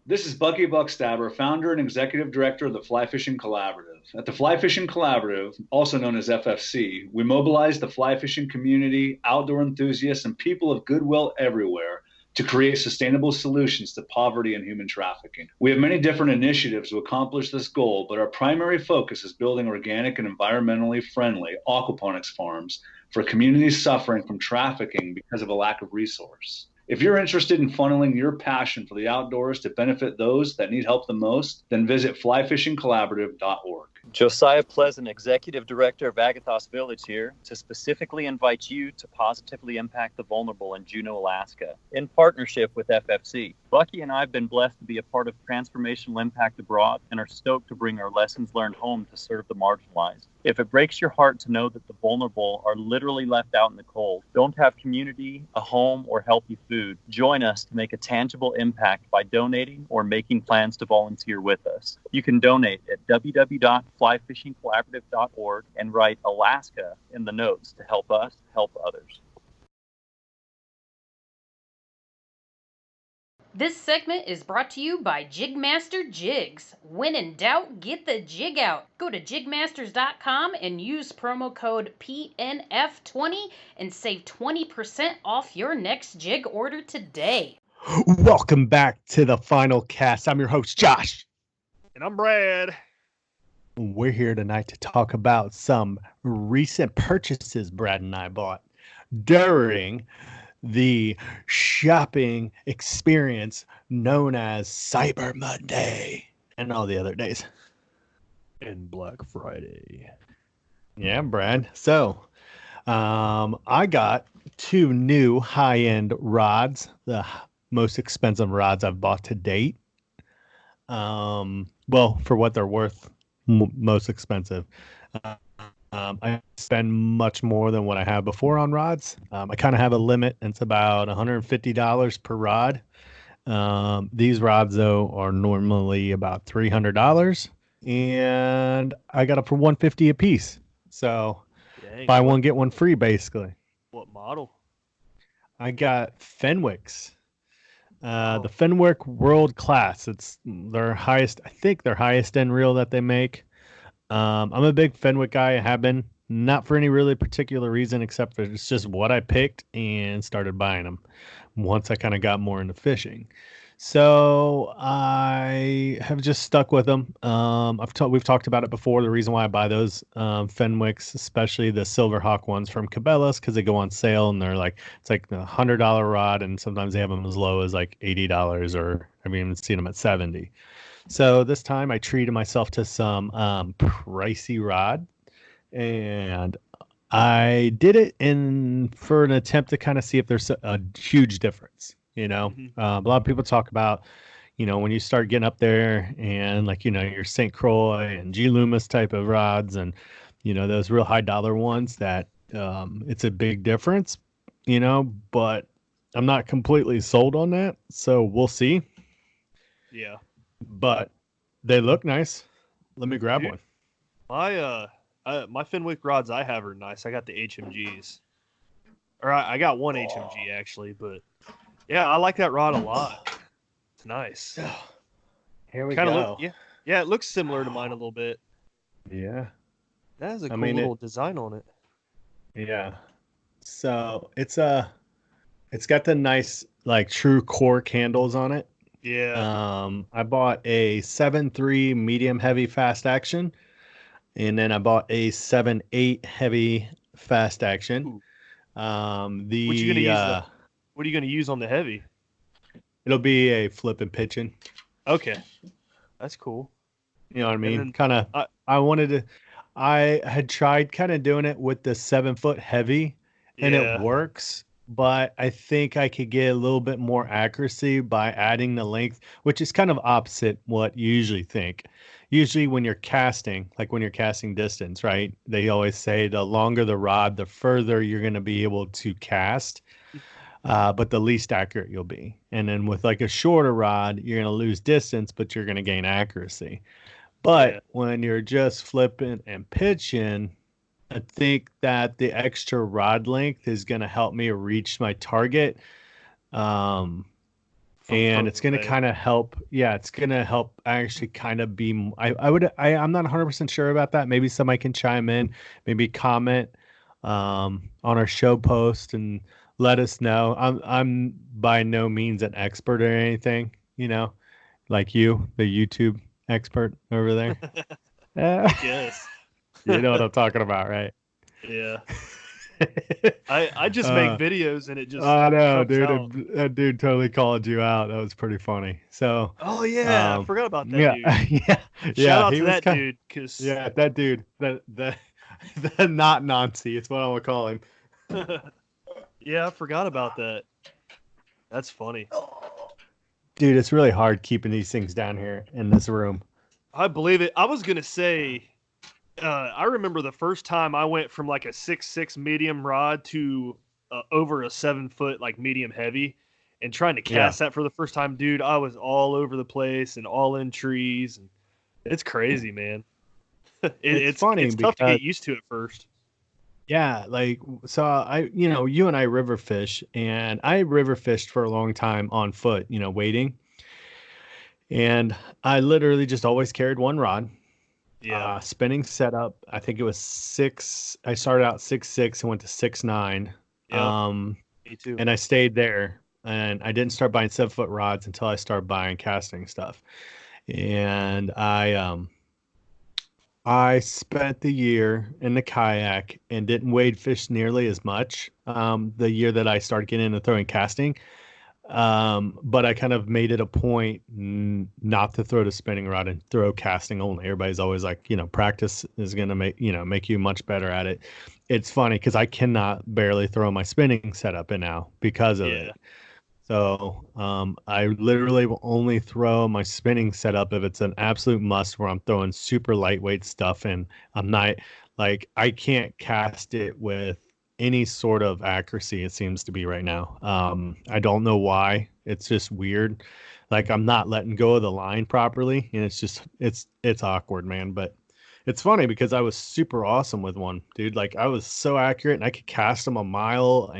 This is Bucky Buckstabber, founder and executive director of the Fly Fishing Collaborative. At the Fly Fishing Collaborative, also known as FFC, we mobilize the fly fishing community, outdoor enthusiasts, and people of goodwill everywhere to create sustainable solutions to poverty and human trafficking. We have many different initiatives to accomplish this goal, but our primary focus is building organic and environmentally friendly aquaponics farms for communities suffering from trafficking because of a lack of resource. If you're interested in funneling your passion for the outdoors to benefit those that need help the most, then visit flyfishingcollaborative.org. Josiah Pleasant, Executive Director of Agathos Village here to specifically invite you to positively impact the vulnerable in Juneau, Alaska, in partnership with FFC. Bucky and I have been blessed to be a part of Transformational Impact Abroad and are stoked to bring our lessons learned home to serve the marginalized. If it breaks your heart to know that the vulnerable are literally left out in the cold, don't have community, a home, or healthy food, join us to make a tangible impact by donating or making plans to volunteer with us. You can donate at www.flyfishingcollaborative.org and write Alaska in the notes to help us help others. This segment is brought to you by JigMaster Jigs. When in doubt, get the jig out. Go to JigMasters.com and use promo code PNF20 and save 20% off your next jig order today. Welcome back to the final cast. I'm your host, Josh. And I'm Brad. We're here tonight to talk about some recent purchases Brad and I bought during the shopping experience known as Cyber Monday and all the other days. And Black Friday. Yeah, Brad. So, I got 2 new high-end rods, the most expensive rods I've bought to date. Well, for what they're worth, most expensive. I spend much more than what I have before on rods. I kind of have a limit, and it's about $150 per rod. These rods, though, are normally about $300, and I got them for $150 a piece. So buy one, get one free, basically. What model? I got Fenwicks. The Fenwick World Class. It's their highest, I think their highest end reel that they make. I'm a big Fenwick guy. I have been, not for any really particular reason, except for it's just what I picked and started buying them once I kind of got more into fishing. So I have just stuck with them. We've talked about it before. The reason why I buy those Fenwicks, especially the Silverhawk ones from Cabela's, because they go on sale and they're like, it's like a $100 rod, and sometimes they have them as low as like $80, or I've even seen them at $70. So this time I treated myself to some pricey rod, and I did it for an attempt to kind of see if there's a huge difference. You know, a lot of people talk about, you know, when you start getting up there and like, you know, your St. Croix and G. Loomis type of rods and, you know, those real high dollar ones that it's a big difference, you know, but I'm not completely sold on that. So we'll see. Yeah. But they look nice. Let me grab one. My Fenwick rods I have are nice. I got the HMGs. Or I got one HMG actually, but yeah, I like that rod a lot. It's nice. Here we go. Yeah, it looks similar to mine a little bit. Yeah. That has a cool little design on it. Yeah. So it's got the nice like true cork handles on it. Yeah. I bought a 7.3 medium heavy fast action, and then I bought a 7.8 heavy fast action. What are you gonna use on the heavy? It'll be a flip and pitching. Okay, that's cool. You know what I mean? I had tried kind of doing it with the 7-foot heavy, and it works. But I think I could get a little bit more accuracy by adding the length, which is kind of opposite what you usually think. Usually when you're casting, like when you're casting distance, right? They always say the longer the rod, the further you're going to be able to cast, but the least accurate you'll be. And then with like a shorter rod, you're going to lose distance, but you're going to gain accuracy. But when you're just flipping and pitching, I think that the extra rod length is going to help me reach my target and it's going to kind of help. Yeah, it's going to help actually kind of be. I'm not 100% sure about that. Maybe somebody can chime in, maybe comment on our show post and let us know. I'm by no means an expert or anything, like you, the YouTube expert over there. Yes. You know what I'm talking about, right? Yeah. I just make videos and it just I know, comes out. dude. That dude totally called you out. That was pretty funny. So Oh yeah, I forgot about that dude. Yeah. Shout out he to was that dude, cause that dude, the not Nancy, it's what I would call him. yeah, I forgot about that. That's funny. Dude, it's really hard keeping these things down here in this room. I believe it. I was gonna say, I remember the first time I went from like a 6'6" medium rod to over a 7-foot like medium heavy, and trying to cast that for the first time, dude. I was all over the place and all in trees, and it's crazy, man. It's funny. It's tough to get used to at first. Yeah, like so you and I river fish, and I river fished for a long time on foot, wading. And I literally just always carried one rod. Yeah. Spinning setup, I think it was 6. I started out 6'6" and went to 6'9". Yeah. Me too. And I stayed there, and I didn't start buying 7-foot rods until I started buying casting stuff. And I spent the year in the kayak and didn't wade fish nearly as much the year that I started getting into throwing casting. But I kind of made it a point not to throw the spinning rod and throw casting only. Everybody's always like, practice is going to make you much better at it. It's funny because I cannot barely throw my spinning setup in now because of it. So I literally will only throw my spinning setup if it's an absolute must where I'm throwing super lightweight stuff, and I'm not like I can't cast it with any sort of accuracy, it seems to be right now. I don't know why. It's just weird. Like I'm not letting go of the line properly, and it's just it's awkward, man. But it's funny because I was super awesome with one, dude. Like I was so accurate and I could cast them a mile,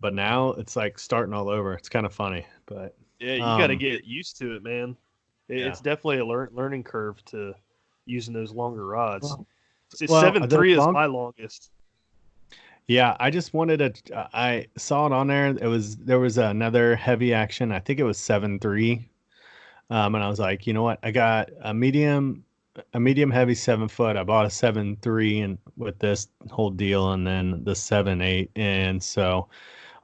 but now it's like starting all over. It's kind of funny, but yeah, you got to get used to it, man. It's definitely a learning curve to using those longer rods. 7.3 is my longest. Yeah, I just wanted to. I saw it on there. There was another heavy action. I think it was 7.3, and I was like, you know what? I got a medium heavy 7-foot. I bought a 7.3 and with this whole deal, and then the 7.8, and so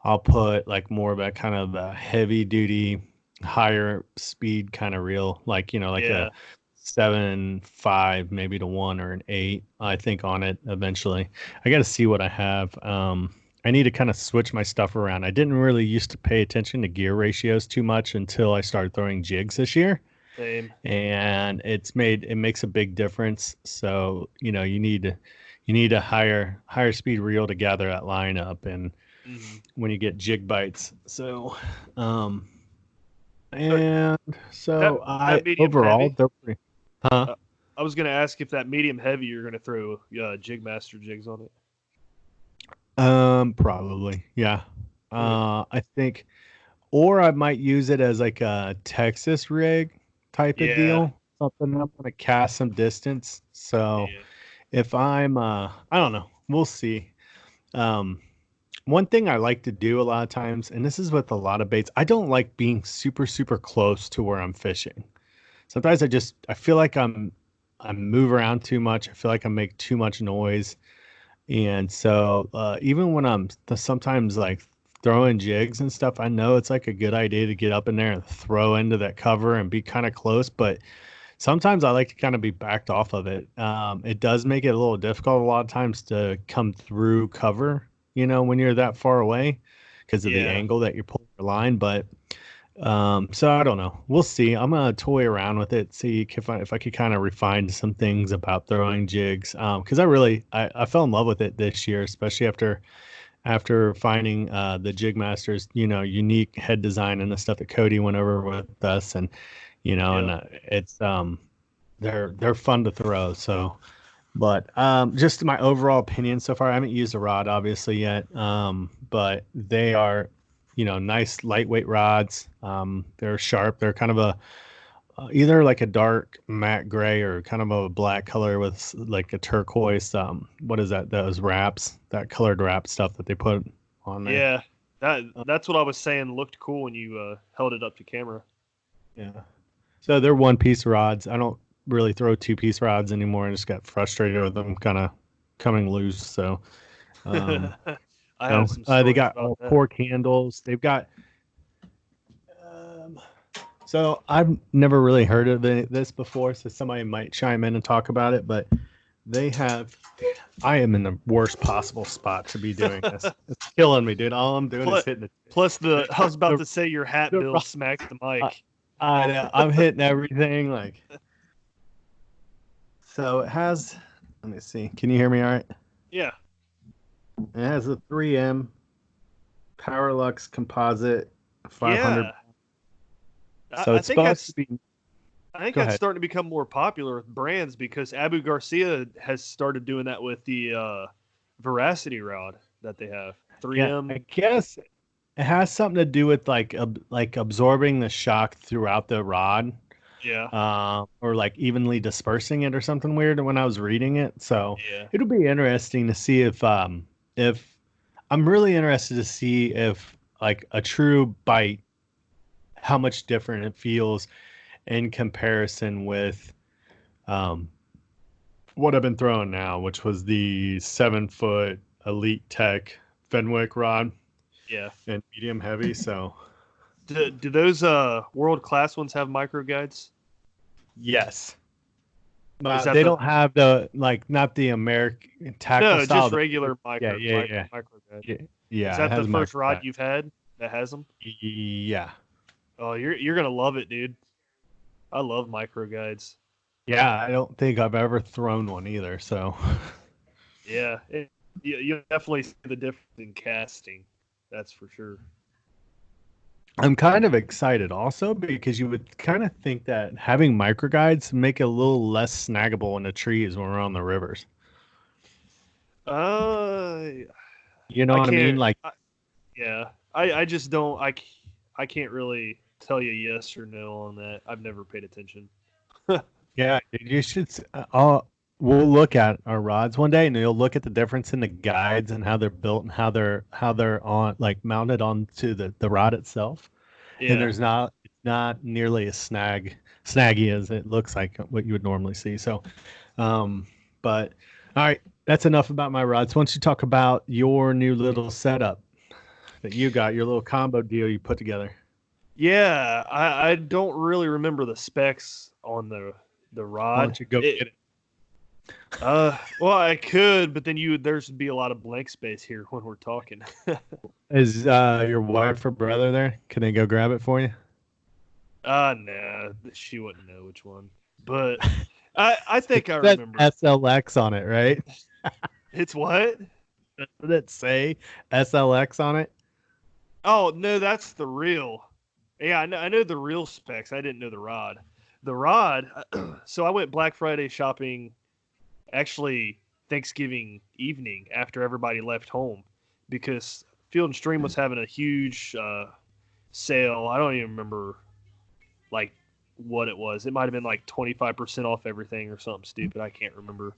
I'll put like more of a kind of a heavy duty, higher speed kind of reel, like a 7.5 maybe to 1 or an 8, I think, on it eventually. I got to see what I have. I need to kind of switch my stuff around. I didn't really used to pay attention to gear ratios too much until I started throwing jigs this year. Same. And it makes a big difference. So, you need a higher speed reel to gather that line up, and when you get jig bites. So, overall, they're pretty. I was going to ask if that medium heavy you're going to throw JigMaster jigs on it. Probably, yeah. I think, or I might use it as like a Texas rig type of deal. Something I'm going to cast some distance. So if I'm, I don't know, we'll see. One thing I like to do a lot of times, and this is with a lot of baits, I don't like being super, super close to where I'm fishing. Sometimes I feel like I move around too much. I feel like I make too much noise. And so even when I'm sometimes like throwing jigs and stuff, I know it's like a good idea to get up in there and throw into that cover and be kind of close. But sometimes I like to kind of be backed off of it. It does make it a little difficult a lot of times to come through cover, when you're that far away because of the angle that you're pulling your line. But so I don't know. We'll see. I'm gonna toy around with it, see if I could kind of refine some things about throwing jigs. Because I fell in love with it this year, especially after finding the JigMasters, unique head design and the stuff that Cody went over with us, and and it's they're fun to throw. So, but just my overall opinion so far, I haven't used a rod obviously yet, but they are nice lightweight rods. They're sharp. They're kind of a either like a dark matte gray or kind of a black color with like a turquoise. What is that? Those wraps, that colored wrap stuff that they put on there. Yeah, that's what I was saying. Looked cool when you held it up to camera. Yeah. So they're one-piece rods. I don't really throw two-piece rods anymore. I just got frustrated with them kind of coming loose. So I have some they got about that. cork handles. They've got. So I've never really heard of this before, so somebody might chime in and talk about it. But they have. I am in the worst possible spot to be doing this. It's killing me, dude. All I'm doing is hitting it. Plus I was about to say your hat bill smacked the mic. I know. I'm hitting everything like. So it has. Let me see. Can you hear me all right? Yeah. It has a 3M Powerlux composite 500. Yeah. So it's supposed to be. I think that's starting to become more popular with brands because Abu Garcia has started doing that with the Veracity rod that they have. 3M. Yeah, I guess it has something to do with like absorbing the shock throughout the rod. Yeah. Or like evenly dispersing it or something weird when I was reading it. So yeah. It'll be interesting to see if I'm really interested to see if like a true bite, how much different it feels in comparison with what I've been throwing now, which was the 7-foot Elite Tech Fenwick rod. Yeah. And medium heavy. So do those world class ones have micro guides? Yes. But they don't have the not the American tackle style. No, just regular micro guide. Yeah. Is that the first rod you've had that has them? Yeah. Oh, you're gonna love it, dude. I love micro guides. Yeah, I don't think I've ever thrown one either. So. Yeah, you definitely see the difference in casting. That's for sure. I'm kind of excited also because you would kind of think that having micro guides make it a little less snaggable in the trees when we're on the rivers. You know what I mean? Like, I just don't. I can't really tell you yes or no on that. I've never paid attention. Yeah, you should. We'll look at our rods one day, and you'll look at the difference in the guides and how they're built and how they're on mounted onto the rod itself. Yeah. And it's not nearly as snaggy as it looks like what you would normally see. So, but all right, that's enough about my rods. Why don't you talk about your new little setup that you got, your little combo deal you put together? Yeah, I don't really remember the specs on the rod. Why don't you go get it? Well, I could, but then there'd be a lot of blank space here when we're talking. Is your wife or brother there? Can they go grab it for you? No, she wouldn't know which one. But I think I remember. SLX on it, right? It's what? Does it say SLX on it? Oh no, that's the real. Yeah, I know the real specs. I didn't know the rod. The rod. So I went Black Friday shopping. Actually, Thanksgiving evening after everybody left home, because Field and Stream was having a huge sale. I don't even remember like what it was. It might have been like 25% off everything or something stupid. I can't remember.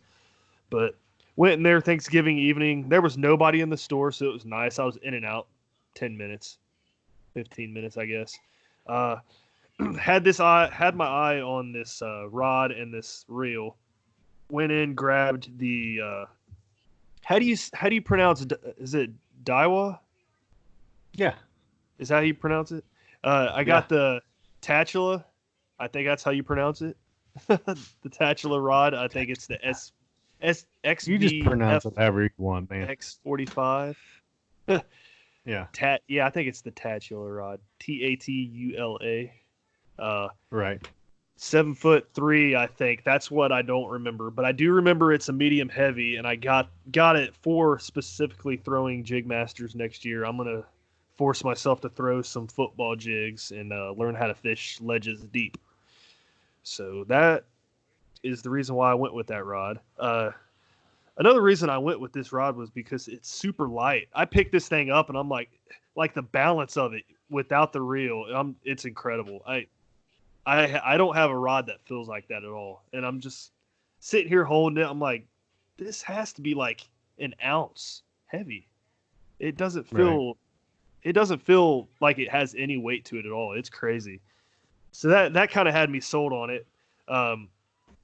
But went in there Thanksgiving evening. There was nobody in the store, so it was nice. I was in and out 10 minutes, 15 minutes, I guess. Had my eye on this rod and this reel. Went in, grabbed the how do you pronounce it? Is it Daiw? Yeah. Is that how you pronounce it? I got the Tatula. I think that's how you pronounce it. The Tatula rod. I think it's the SXB. You just pronounce it however you want, man. X45. Yeah. Yeah, I think it's the Tatula rod. Tatula. Right. 7'3", I think. That's what I don't remember, but I do remember it's a medium heavy, and I got it for specifically throwing JigMasters next year. I'm gonna force myself to throw some football jigs and learn how to fish ledges deep. So that is the reason why I went with that rod. Another reason I went with this rod was because it's super light. I picked this thing up and I'm like the balance of it without the reel, it's incredible. I don't have a rod that feels like that at all. And I'm just sitting here holding it. I'm like, this has to be like an ounce heavy. It doesn't feel like it has any weight to it at all. It's crazy. So that kind of had me sold on it.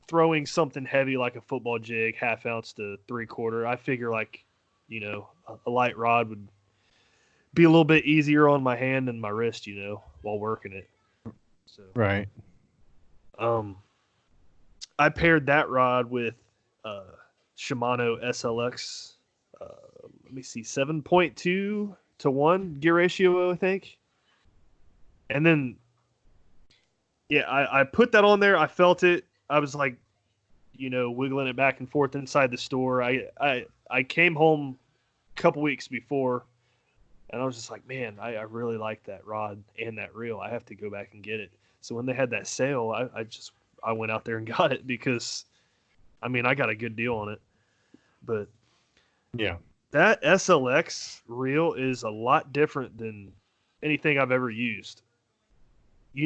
Throwing something heavy like a football jig, 1/2 ounce to 3/4, I figure like, a light rod would be a little bit easier on my hand and my wrist, while working it. So, right. I paired that rod with Shimano SLX. Let me see, 7.2 to 1 gear ratio, I think. And then, I put that on there. I felt it. I was like, wiggling it back and forth inside the store. I came home a couple weeks before, and I was just like, man, I really like that rod and that reel. I have to go back and get it. So when they had that sale, I went out there and got it because, I got a good deal on it. But yeah, that SLX reel is a lot different than anything I've ever used. I've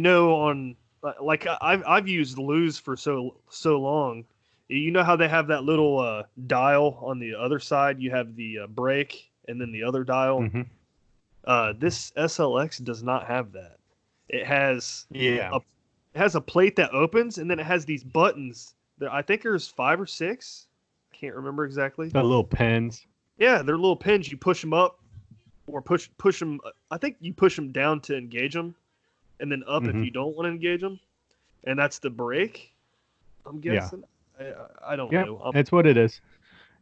used Lew's for so long. You know how they have that little dial on the other side? You have the brake and then the other dial. Mm-hmm. This SLX does not have that. It has a plate that opens, and then it has these buttons. I think there's 5 or 6. I can't remember exactly. The little pins. Yeah, they're little pins. You push them up or push them. I think you push them down to engage them, and then up if you don't want to engage them. And that's the brake, I'm guessing. Yeah. I don't know. It's what it is.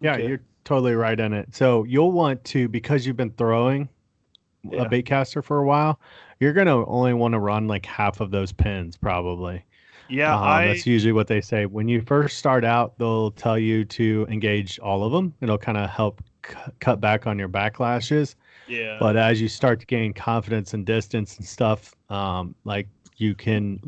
Yeah, Okay. you're totally right on it. So you'll want to, because you've been throwing a bait caster for a while, you're going to only want to run like half of those pins probably. Yeah, that's usually what they say. When you first start out, they'll tell you to engage all of them. It'll kind of help cut back on your backlashes. Yeah. But as you start to gain confidence and distance and stuff, like you can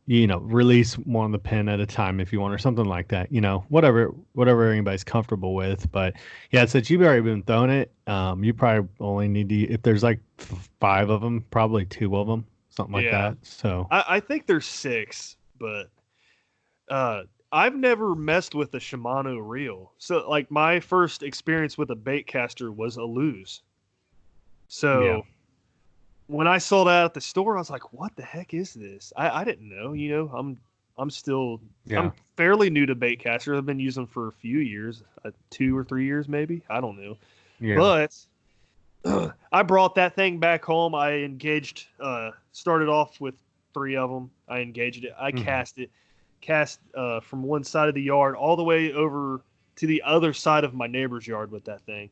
release one of the pin at a time if you want, or something like that, whatever anybody's comfortable with. But yeah, since you've already been throwing it, you probably only need to, if there's like 5 of them, probably 2 of them, something like that. So I think there's 6, but I've never messed with a Shimano reel. So like my first experience with a bait caster was a Lew's. So when I saw that at the store, I was like, what the heck is this? I didn't know, I'm still, I'm fairly new to bait casters. I've been using them for a few years, 2 or 3 years, maybe. I don't know. Yeah. But I brought that thing back home. I engaged, started off with 3 of them. I engaged it. I cast from one side of the yard all the way over to the other side of my neighbor's yard with that thing.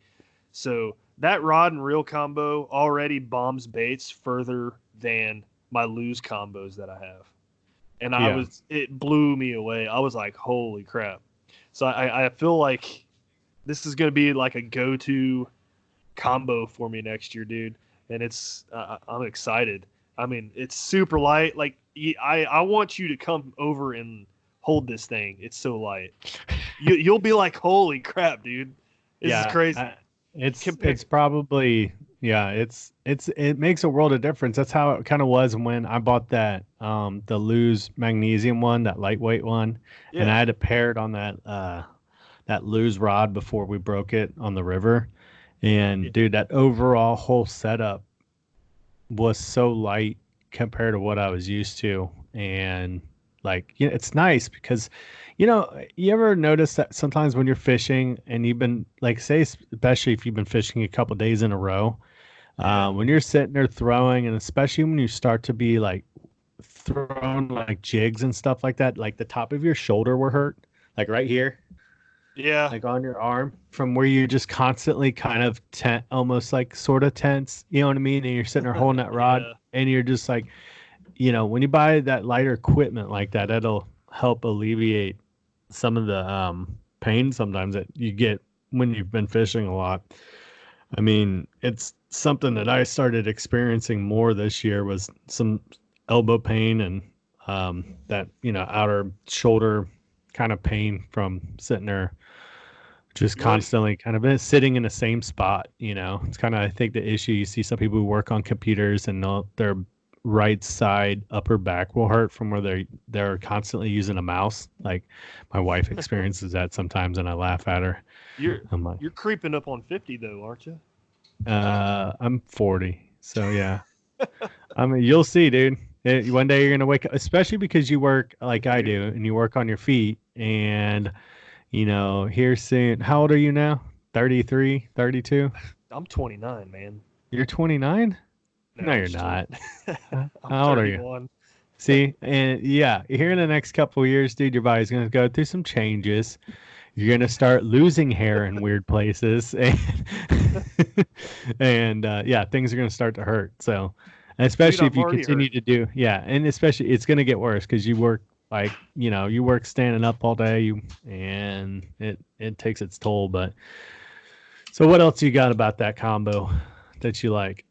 So that rod and reel combo already bombs baits further than my Lew's combos that I have. And it blew me away. I was like, holy crap. So I feel like this is going to be like a go-to combo for me next year, dude. And I'm excited. It's super light. Like I want you to come over and hold this thing. It's so light. You'll be like, holy crap, dude. This is crazy. It's probably, it makes a world of difference. That's how it kind of was when I bought that, the Lew's magnesium one, that lightweight one. Yeah. And I had it paired on that Lew's rod before we broke it on the river. And dude, that overall whole setup was so light compared to what I was used to. And it's nice because, you ever notice that sometimes when you're fishing and you've been especially if you've been fishing a couple days in a row, when you're sitting there throwing, and especially when you start to be throwing jigs and stuff like that, like the top of your shoulder will hurt, like right here. Yeah. Like on your arm, from where you just constantly kind of almost sort of tense, you know what I mean? And you're sitting there holding that rod and you're just like, when you buy that lighter equipment like that, that'll help alleviate some of the pain sometimes that you get when you've been fishing a lot. It's something that I started experiencing more this year, was some elbow pain and that outer shoulder kind of pain from sitting there just constantly kind of sitting in the same spot. It's kind of, I think, the issue. You see some people who work on computers and their right side upper back will hurt from where they're constantly using a mouse. Like my wife experiences that sometimes, and I laugh at her. You're creeping up on 50 though, aren't you? I'm 40, so yeah. I mean, you'll see, dude. One day you're gonna wake up, especially because you work like I do, and you work on your feet. And here soon. How old are you now? 33, 32? I'm 29, man. You're 29? No, you're not. How old are you? See, and yeah, here in the next couple of years, dude, your body's gonna go through some changes. You're gonna start losing hair in weird places, and yeah, things are gonna start to hurt. So, especially if you continue to do, and especially it's gonna get worse because you work you work standing up all day, and it takes its toll. But so, what else you got about that combo that you like?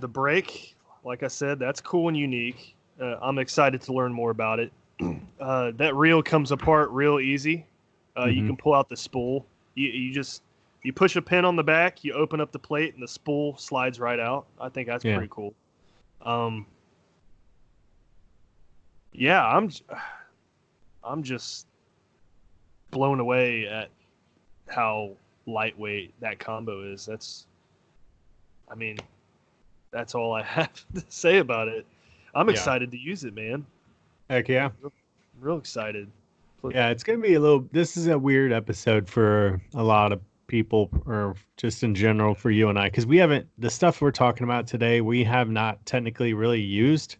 The brake, like I said, that's cool and unique. I'm excited to learn more about it. That reel comes apart real easy. You can pull out the spool. You push a pin on the back, you open up the plate, and the spool slides right out. I think that's pretty cool. Yeah, I'm just blown away at how lightweight that combo is. That's all I have to say about it. I'm excited to use it, man. Heck yeah. Real excited. Yeah, it's going to be this is a weird episode for a lot of people, or just in general for you and I, because the stuff we're talking about today, we have not technically really used.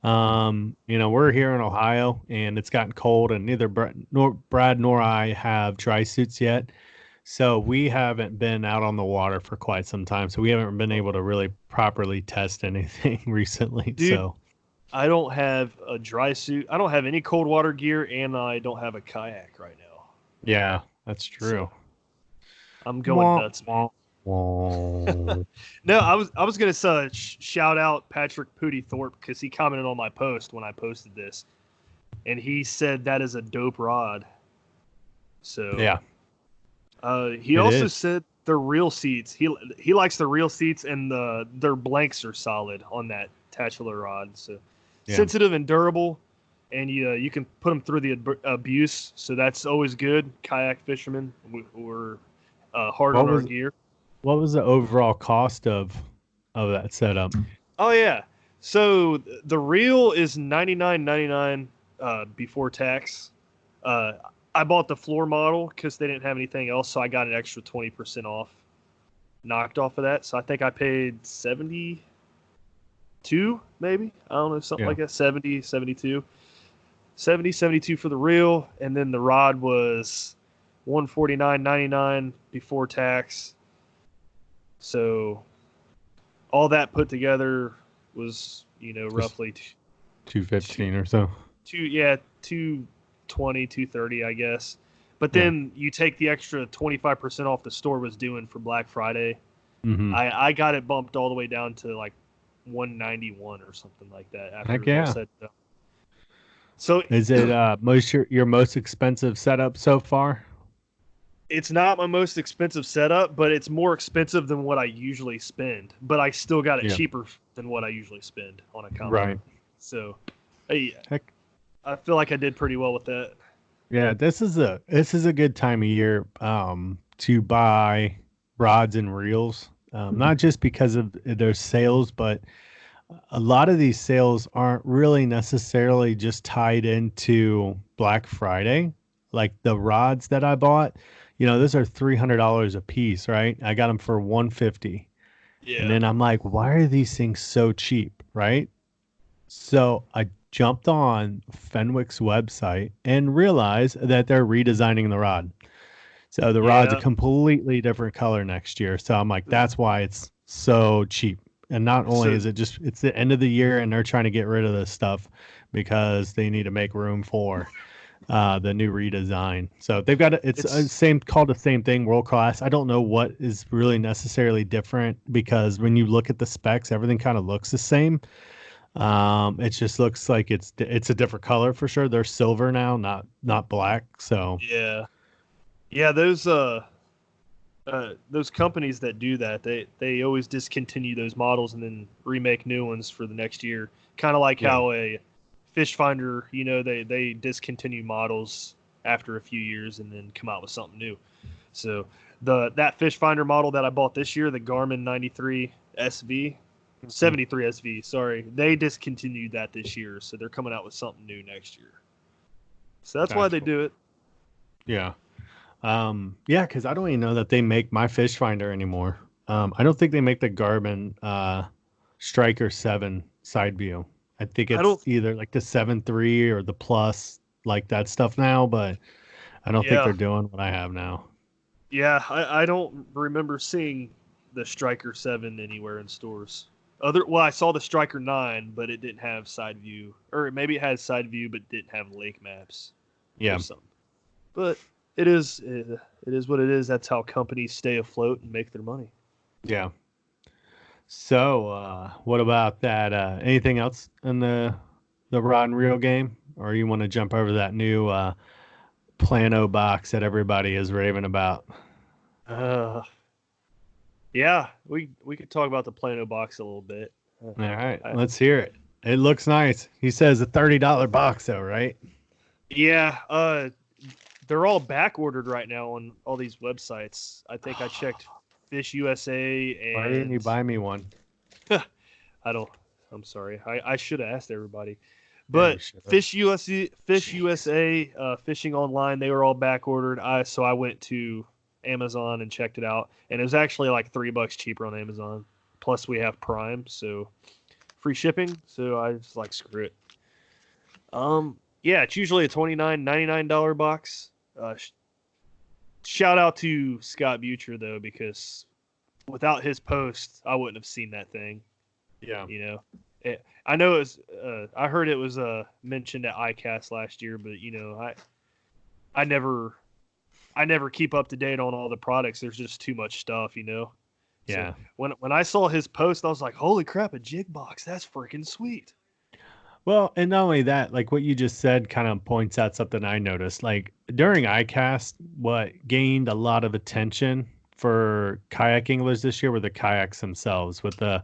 We're here in Ohio, and it's gotten cold, and neither Brad nor I have dry suits yet. So we haven't been out on the water for quite some time. So we haven't been able to really properly test anything recently. Dude, so I don't have a dry suit. I don't have any cold water gear, and I don't have a kayak right now. Yeah, that's true. So I'm going nuts, man. No, I was gonna shout out Patrick Pooty Thorpe because he commented on my post when I posted this, and he said that is a dope rod. So yeah. He also said the reel seats. He likes the reel seats, and their blanks are solid on that Tatula rod. So sensitive and durable, and you can put them through the abuse. So that's always good. Kayak fishermen, we're hard on our gear. What was the overall cost of that setup? Oh yeah, so the reel is $99.99 before tax. I bought the floor model because they didn't have anything else, so I got an extra 20% off, knocked off of that. So I think I paid 72, maybe. I don't know, something like that. 70, 72. 70, 72 for the reel, and then the rod was $149.99 before tax. So all that put together was, roughly $215 or so. 220, 230, I guess. But then you take the extra 25% off the store was doing for Black Friday. Mm-hmm. I got it bumped all the way down to like 191 or something like that. Heck yeah. So is it your most expensive setup so far? It's not my most expensive setup, but it's more expensive than what I usually spend. But I still got it cheaper than what I usually spend on a combo. Right. So, I feel like I did pretty well with that. Yeah, this is a good time of year to buy rods and reels. Not just because of their sales, but a lot of these sales aren't really necessarily just tied into Black Friday. Like the rods that I bought, those are $300 a piece, right? I got them for $150. Yeah. And then I'm like, why are these things so cheap, right? So I jumped on Fenwick's website and realized that they're redesigning the rod. So the rod's a completely different color next year. So I'm like, that's why it's so cheap. And not only is it's the end of the year and they're trying to get rid of this stuff because they need to make room for the new redesign. So they've got it's called the same thing, world class. I don't know what is really necessarily different because when you look at the specs, everything kind of looks the same. It just looks like it's a different color for sure. They're silver now, not black. So Yeah. Yeah, those companies that do that, they always discontinue those models and then remake new ones for the next year. Kind of like how a fish finder, they discontinue models after a few years and then come out with something new. So that fish finder model that I bought this year, the Garmin 93 SV, 73 SV, sorry, they discontinued that this year, so they're coming out with something new next year. So that's why they do it. Yeah. Yeah, because I don't even know that they make my fish finder anymore. I don't think they make the Garmin Striker 7 side view. I think it's either like the 7.3 or the Plus, like that stuff now, but I don't think they're doing what I have now. Yeah, I don't remember seeing the Striker 7 anywhere in stores. I saw the Striker 9, but it didn't have side view, or maybe it had side view but didn't have lake maps. Yeah. Or something. But it is what it is. That's how companies stay afloat and make their money. Yeah. So, what about that? Anything else in the rod and reel game, or you want to jump over that new Plano box that everybody is raving about? Yeah, we could talk about the Plano box a little bit. All right, let's hear it. It looks nice. He says a $30 box, though, right? Yeah. They're all back ordered right now on all these websites. I think I checked Fish USA and. Why didn't you buy me one? I'm sorry. I should have asked everybody. But Fish USA, Fishing Online, they were all back ordered. So I went to Amazon and checked it out, and it was actually like $3 cheaper on Amazon. Plus we have Prime, so free shipping. So I was like, screw it. Yeah, it's usually a $29.99 box. Shout out to Scott Butcher though, because without his post, I wouldn't have seen that thing. Yeah, I know it was. I heard it was mentioned at ICAST last year, but I never keep up to date on all the products. There's just too much stuff, Yeah. So when I saw his post, I was like, holy crap, a jig box. That's freaking sweet. Well, and not only that, like what you just said kind of points out something I noticed. Like during ICAST, what gained a lot of attention for kayak anglers this year were the kayaks themselves, with the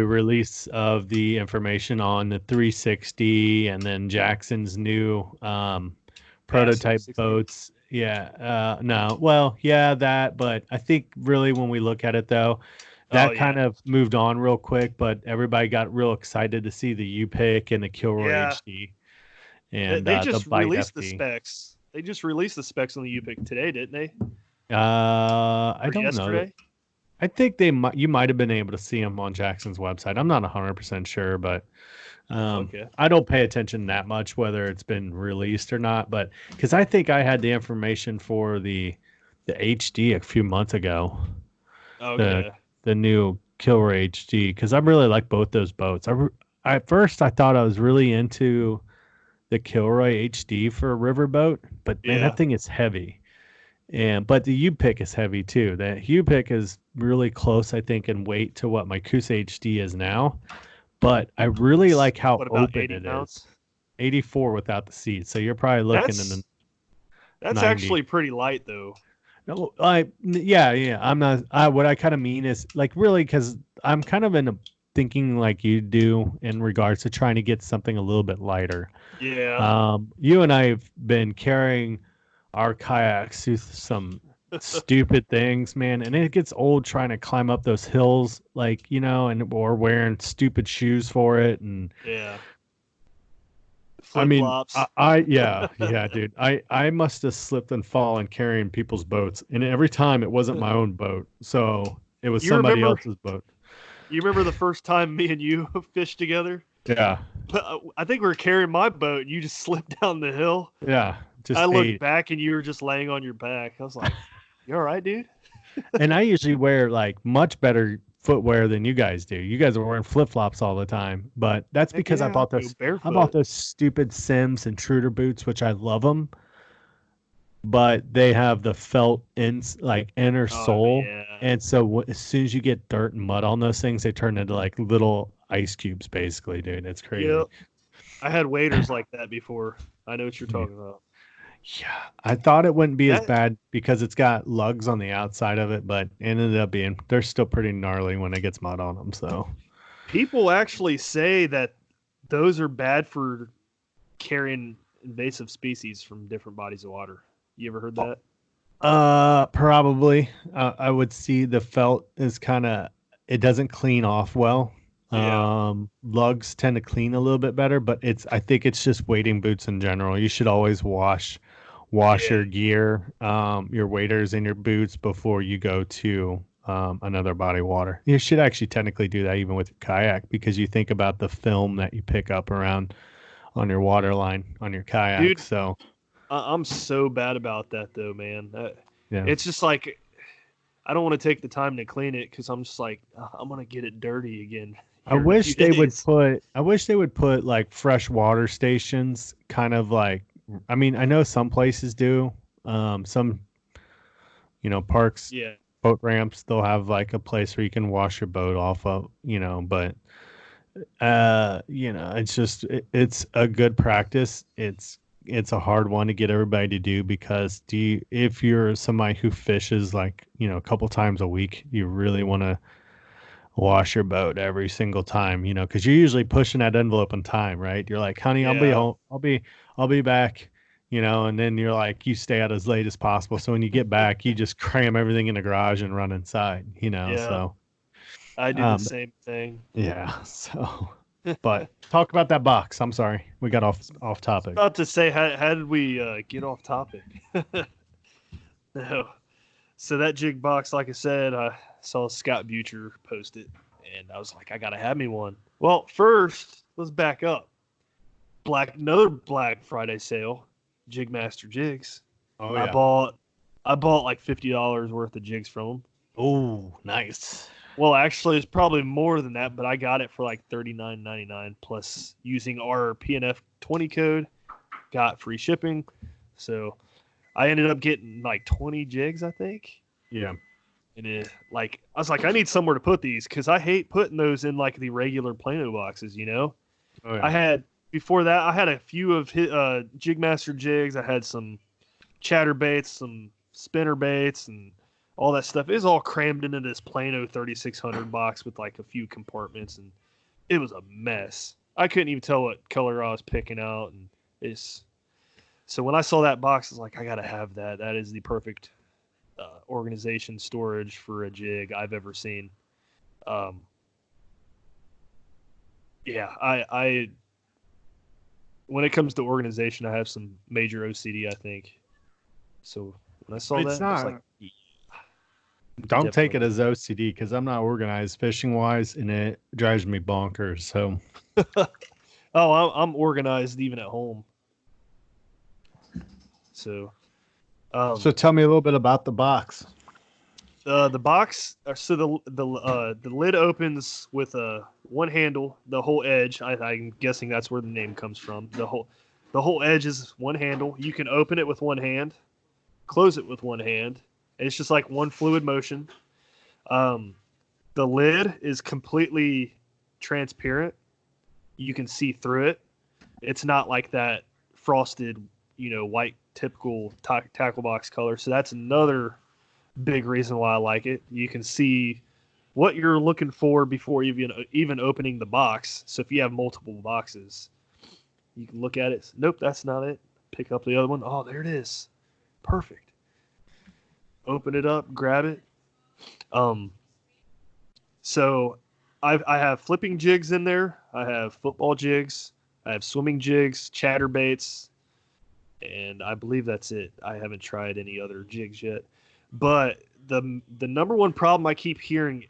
release of the information on the 360 and then Jackson's new prototype boats. That, but I think really when we look at it though, that kind of moved on real quick, but everybody got real excited to see the U-Pick and the Kilroy HD. And they just the released FD. the specs. They just released the specs on the U-Pick today, didn't they? I don't know. I think you might have been able to see them on Jackson's website. I'm not 100% sure, but I don't pay attention that much whether it's been released or not. But because I think I had the information for the HD a few months ago. Okay. The new Kilroy HD, because I really like both those boats. At first I thought I was really into the Kilroy HD for a riverboat, but man, that thing is heavy. But the U-Pick is heavy too. The U-Pick is really close, I think, in weight to what my Coosa HD is now. But I really like how open it is. 84 without the seat. So you're probably looking in the. That's 90. Actually pretty light though. No, I'm not. What I kind of mean is like really because I'm kind of thinking like you do in regards to trying to get something a little bit lighter. Yeah. You and I have been carrying our kayaks through some stupid things, man, and it gets old trying to climb up those hills, like or wearing stupid shoes for it, and flip-flops. Dude. I must have slipped and fallen carrying people's boats, and every time it wasn't my own boat, so it was somebody else's boat. You remember the first time me and you fished together? Yeah. I think we were carrying my boat, and you just slipped down the hill. Yeah. I looked back, and you were just laying on your back. I was like, "You all right, dude?" And I usually wear like much better footwear than you guys do. You guys are wearing flip-flops all the time, but that's because I bought those stupid Sims Intruder boots, which I love them. but they have the felt inner sole. Yeah. And so as soon as you get dirt and mud on those things, they turn into like little ice cubes, basically, dude. It's crazy. Yep. I had waders like that before. I know what you're talking about. Yeah, I thought it wouldn't be as bad because it's got lugs on the outside of it, but it ended up being, they're still pretty gnarly when it gets mud on them. So people actually say that those are bad for carrying invasive species from different bodies of water. You ever heard that? Probably. I would see the felt is kind of, it doesn't clean off well. Yeah. Lugs tend to clean a little bit better, but I think it's just wading boots in general. You should always wash your gear, your waders and your boots before you go to another body of water. You should actually technically do that even with your kayak, because you think about the film that you pick up around on your water line on your kayak. Dude, so I'm so bad about that though, man. yeah. It's just like, I don't want to take the time to clean it because I'm just like, I'm gonna get it dirty again. I wish they would put like fresh water stations, kind of like, I mean, I know some places do, some, parks, Yeah. boat ramps, they'll have like a place where you can wash your boat off of, but, it's just, it's a good practice. It's a hard one to get everybody to do, because if you're somebody who fishes like, a couple times a week, you really want to wash your boat every single time, because you're usually pushing that envelope in time, right? You're like, honey, I'll be home. I'll be back, and then you're like, you stay out as late as possible. So when you get back, you just cram everything in the garage and run inside, so. I do the same thing. Yeah. So, but talk about that box. I'm sorry. We got off topic. About to say, how did we get off topic? No. So that jig box, like I said, I saw Scott Butcher post it, and I was like, I gotta have me one. Well, first, let's back up. Another Black Friday sale, JigMasters Jigs. Oh yeah. I bought like $50 worth of jigs from them. Oh, nice. Well, actually, it's probably more than that, but I got it for like $39.99 plus using our PNF 20 code, got free shipping. So I ended up getting like 20 jigs, I think. Yeah. And I was like, I need somewhere to put these because I hate putting those in like the regular Plano boxes, Oh, yeah. Before that, I had a few of JigMaster jigs. I had some chatterbaits, some spinner baits, and all that stuff. It was all crammed into this Plano 3600 box with like a few compartments, and it was a mess. I couldn't even tell what color I was picking out, and so when I saw that box, I was like, I gotta have that. That is the perfect organization storage for a jig I've ever seen. I when it comes to organization, I have some major OCD, I think. So when I saw I was like, don't take it as OCD, because I'm not organized fishing wise, and it drives me bonkers. So, I'm organized even at home. So, so tell me a little bit about the box. The box. So the lid opens with one handle. The whole edge. I'm guessing that's where the name comes from. The whole edge is one handle. You can open it with one hand, close it with one hand. It's just like one fluid motion. The lid is completely transparent. You can see through it. It's not like that frosted, white typical tackle box color. So that's another big reason why I like it. You can see what you're looking for before even opening the box. So if you have multiple boxes, you can look at it. Nope, that's not it. Pick up the other one. Oh, there it is. Perfect. Open it up, grab it. So I have flipping jigs in there. I have football jigs. I have swimming jigs, chatterbaits, and I believe that's it. I haven't tried any other jigs yet. But the number one problem I keep hearing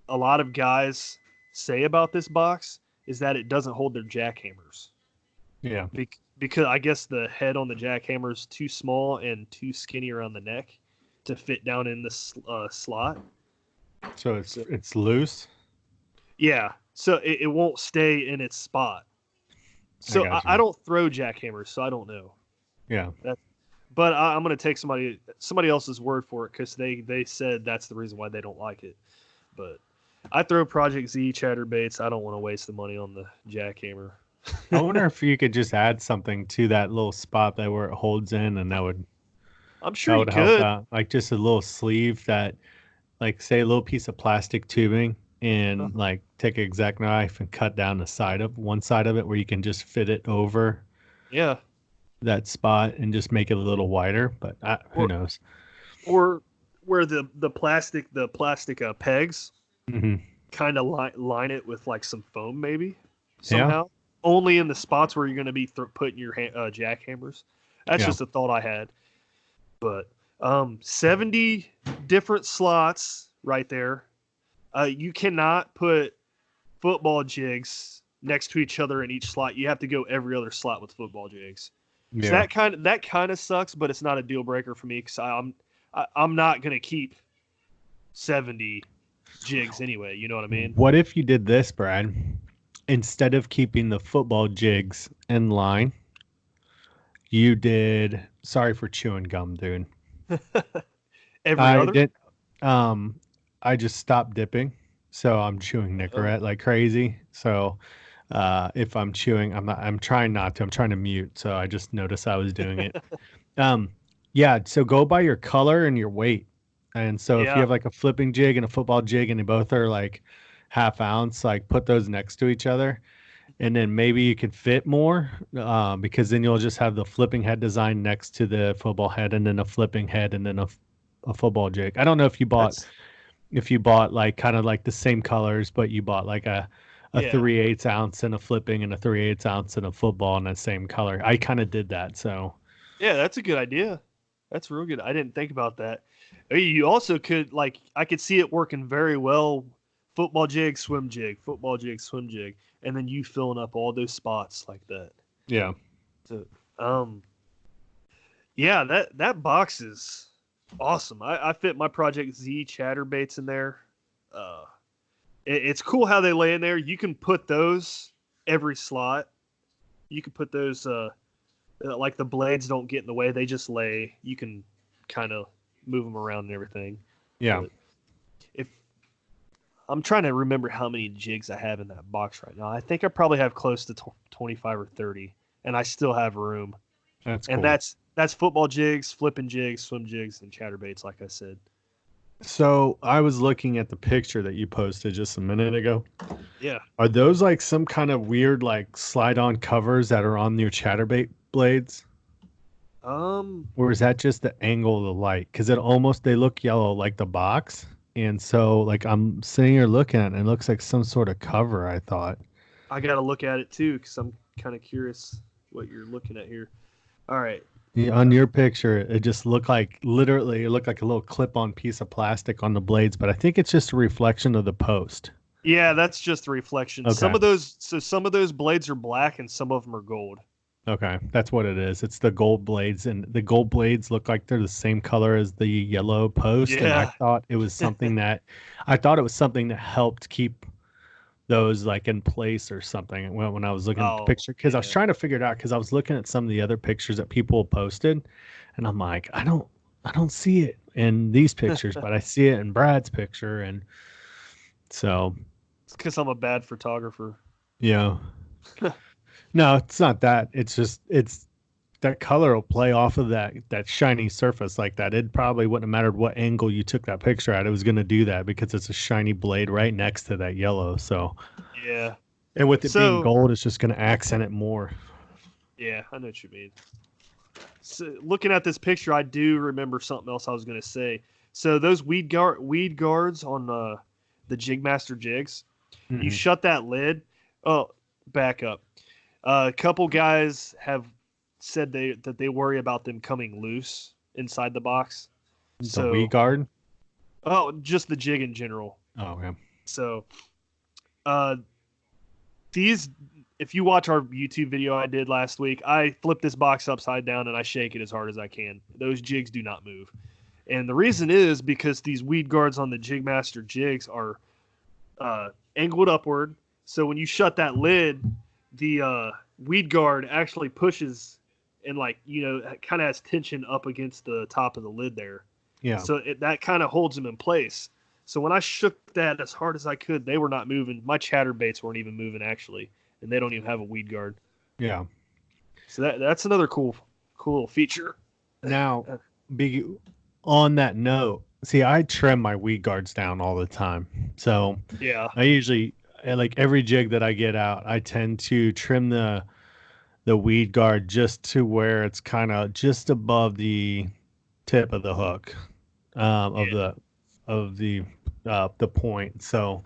a lot of guys say about this box is that it doesn't hold their jackhammers. Yeah. Because I guess the head on the jackhammer is too small and too skinny around the neck to fit down in the slot. So it's loose? Yeah. So it won't stay in its spot. So I don't throw jackhammers, so I don't know. Yeah. But I'm going to take somebody else's word for it because they said that's the reason why they don't like it. But I throw Project Z chatterbaits. I don't want to waste the money on the jackhammer. I wonder if you could just add something to that little spot that where it holds in, and I'm sure that you would help could. out. Like just a little sleeve that, like, say a little piece of plastic tubing, and like take an exact knife and cut down one side of it where you can just fit it over. Yeah. That spot and just make it a little wider, but who knows? Or where the plastic pegs kind of line it with like some foam maybe somehow. Yeah. Only in the spots where you're going to be putting your jackhammers. That's just a thought I had. But 70 different slots right there. You cannot put football jigs next to each other in each slot. You have to go every other slot with football jigs. Yeah. So that kind of sucks, but it's not a deal breaker for me because I'm not gonna keep 70 jigs anyway. You know what I mean? What if you did this, Brad? Instead of keeping the football jigs in line, you did. Sorry for chewing gum, dude. Every other. I just stopped dipping, so I'm chewing Nicorette like crazy. So. If I'm chewing, I'm trying not to. I'm trying to mute. So I just noticed I was doing it. Yeah. So go by your color and your weight. And so if you have like a flipping jig and a football jig and they both are like half ounce, like put those next to each other. And then maybe you could fit more because then you'll just have the flipping head design next to the football head and then a flipping head and then a football jig. I don't know if you bought like kind of like the same colors, but you bought like a 3/8 ounce and a flipping and a 3/8 ounce and a football in that same color. I kind of did that. So yeah, that's a good idea. That's real good. I didn't think about that. You also could I could see it working very well. Football jig, swim jig, football jig, swim jig, and then you filling up all those spots like that. Yeah. So, yeah, that box is awesome. I fit my Project Z chatterbaits in there. It's cool how they lay in there. You can put those every slot. You can put those like the blades don't get in the way. They just lay. You can kind of move them around and everything. Yeah. But if I'm trying to remember how many jigs I have in that box right now. I think I probably have close to 25 or 30, and I still have room. That's cool. And that's football jigs, flipping jigs, swim jigs, and chatterbaits, like I said. So I was looking at the picture that you posted just a minute ago. Yeah. Are those like some kind of weird like slide-on covers that are on your chatterbait blades? Or is that just the angle of the light? Because they look yellow like the box. And so like I'm sitting here looking at it and it looks like some sort of cover, I thought. I got to look at it too because I'm kind of curious what you're looking at here. All right. Yeah, on your picture, it just looked like it looked like a little clip-on piece of plastic on the blades, but I think it's just a reflection of the post. Yeah, that's just a reflection. Okay. Some of those blades are black and some of them are gold. Okay, that's what it is. It's the gold blades, and the gold blades look like they're the same color as the yellow post. Yeah. And I thought it was something that helped keep those like in place or something when I was looking at the picture, because I was trying to figure it out because I was looking at some of the other pictures that people posted and I'm like, I don't see it in these pictures, but I see it in Brad's picture. And so it's because I'm a bad photographer. Yeah. No, it's not that. It's just that color will play off of that shiny surface like that. It probably wouldn't have mattered what angle you took that picture at. It was going to do that because it's a shiny blade right next to that yellow. So yeah, and with it being gold, it's just going to accent it more. Yeah, I know what you mean. So looking at this picture, I do remember something else I was going to say. So those weed guards on the JigMaster jigs, you shut that lid. Oh, back up. A couple guys have said that they worry about them coming loose inside the box. The weed guard? Oh, just the jig in general. Oh, okay. So, if you watch our YouTube video I did last week, I flip this box upside down and I shake it as hard as I can. Those jigs do not move. And the reason is because these weed guards on the JigMaster jigs are angled upward. So when you shut that lid, the weed guard actually pushes and like, it kind of has tension up against the top of the lid there. Yeah. So that kind of holds them in place. So when I shook that as hard as I could, they were not moving. My chatterbaits weren't even moving actually, and they don't even have a weed guard. Yeah. So that's another cool feature. Now, on that note, see, I trim my weed guards down all the time. So yeah, I usually, like every jig that I get out, I tend to trim the weed guard just to where it's kind of just above the tip of the hook of the point. So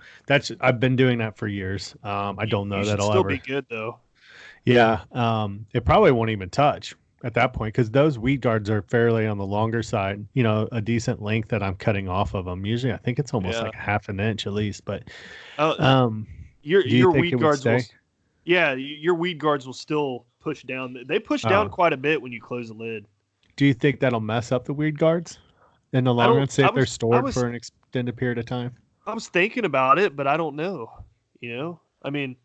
I've been doing that for years. I don't know that I'll still ever be good though. Yeah, it probably won't even touch at that point because those weed guards are fairly on the longer side. A decent length that I'm cutting off of them. Usually, I think it's almost like a half an inch at least. But your think weed guards will. Yeah, your weed guards will still push down. They push down quite a bit when you close the lid. Do you think that'll mess up the weed guards in the long run? Say if they're stored for an extended period of time. I was thinking about it, but I don't know. I mean,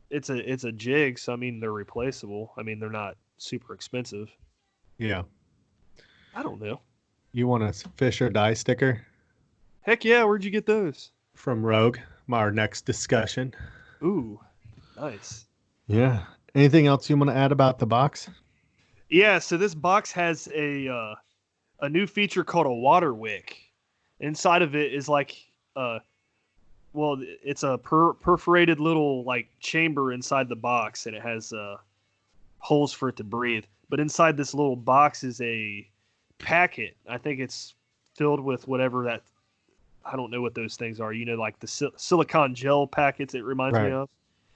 it's a jig, so I mean they're replaceable. I mean they're not super expensive. Yeah. I don't know. You want a fish or die sticker? Heck yeah! Where'd you get those? From Rogue. Our next discussion. Ooh, nice. Yeah. Anything else you want to add about the box? Yeah. So this box has a new feature called a water wick. Inside of it is like it's a perforated little like chamber inside the box, and it has holes for it to breathe. But inside this little box is a packet. I think it's filled with whatever that, I don't know what those things are. Like the silicone gel packets it reminds me of.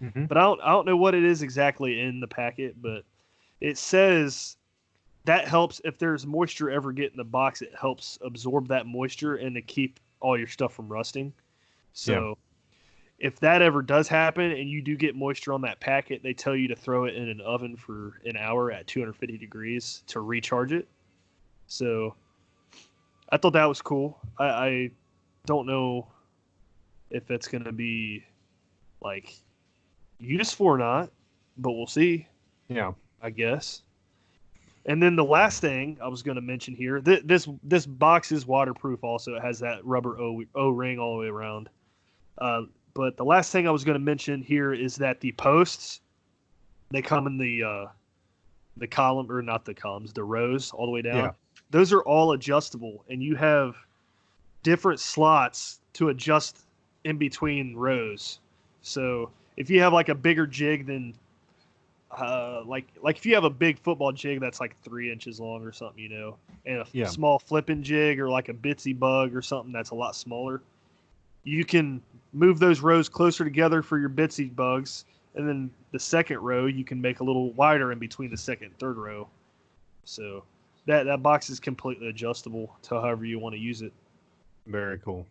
Mm-hmm. But I don't know what it is exactly in the packet, but it says that helps if there's moisture ever get in the box, it helps absorb that moisture and to keep all your stuff from rusting. So if that ever does happen and you do get moisture on that packet, they tell you to throw it in an oven for an hour at 250 degrees to recharge it. So I thought that was cool. I don't know if it's going to be like useful or not, but we'll see. Yeah, I guess. And then the last thing I was going to mention here, this box is waterproof also. It has that rubber O-ring all the way around. But the last thing I was going to mention here is that the posts, they come in the column, or not the columns, the rows all the way down. Yeah. Those are all adjustable, and you have different slots to adjust in between rows. So if you have like a bigger jig than like if you have a big football jig that's like 3 inches long or something, and a small flipping jig or like a bitsy bug or something that's a lot smaller, you can move those rows closer together for your bitsy bugs, and then the second row you can make a little wider in between the second and third row. So that box is completely adjustable to however you want to use it. Very cool.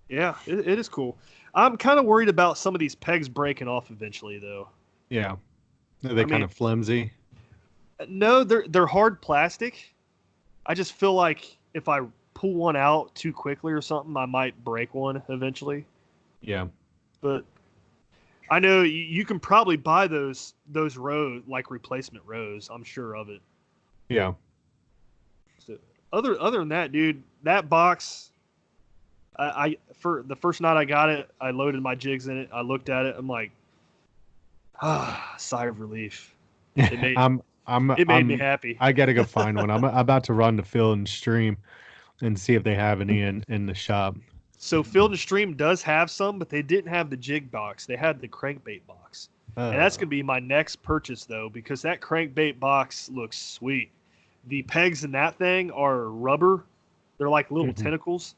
Yeah, it is cool. I'm kind of worried about some of these pegs breaking off eventually, though. Yeah. Are they kind of flimsy? No, they're hard plastic. I just feel like if I pull one out too quickly or something, I might break one eventually. Yeah. But I know you can probably buy those rows, like replacement rows. I'm sure of it. Yeah. So other than that, dude, that box, I for the first night I got it, I loaded my jigs in it. I looked at it. I'm like, sigh of relief. It made me happy. I got to go find one. I'm about to run to Field and Stream and see if they have any in the shop. So Field and Stream does have some, but they didn't have the jig box. They had the crankbait box. And that's going to be my next purchase, though, because that crankbait box looks sweet. The pegs in that thing are rubber. They're like little tentacles.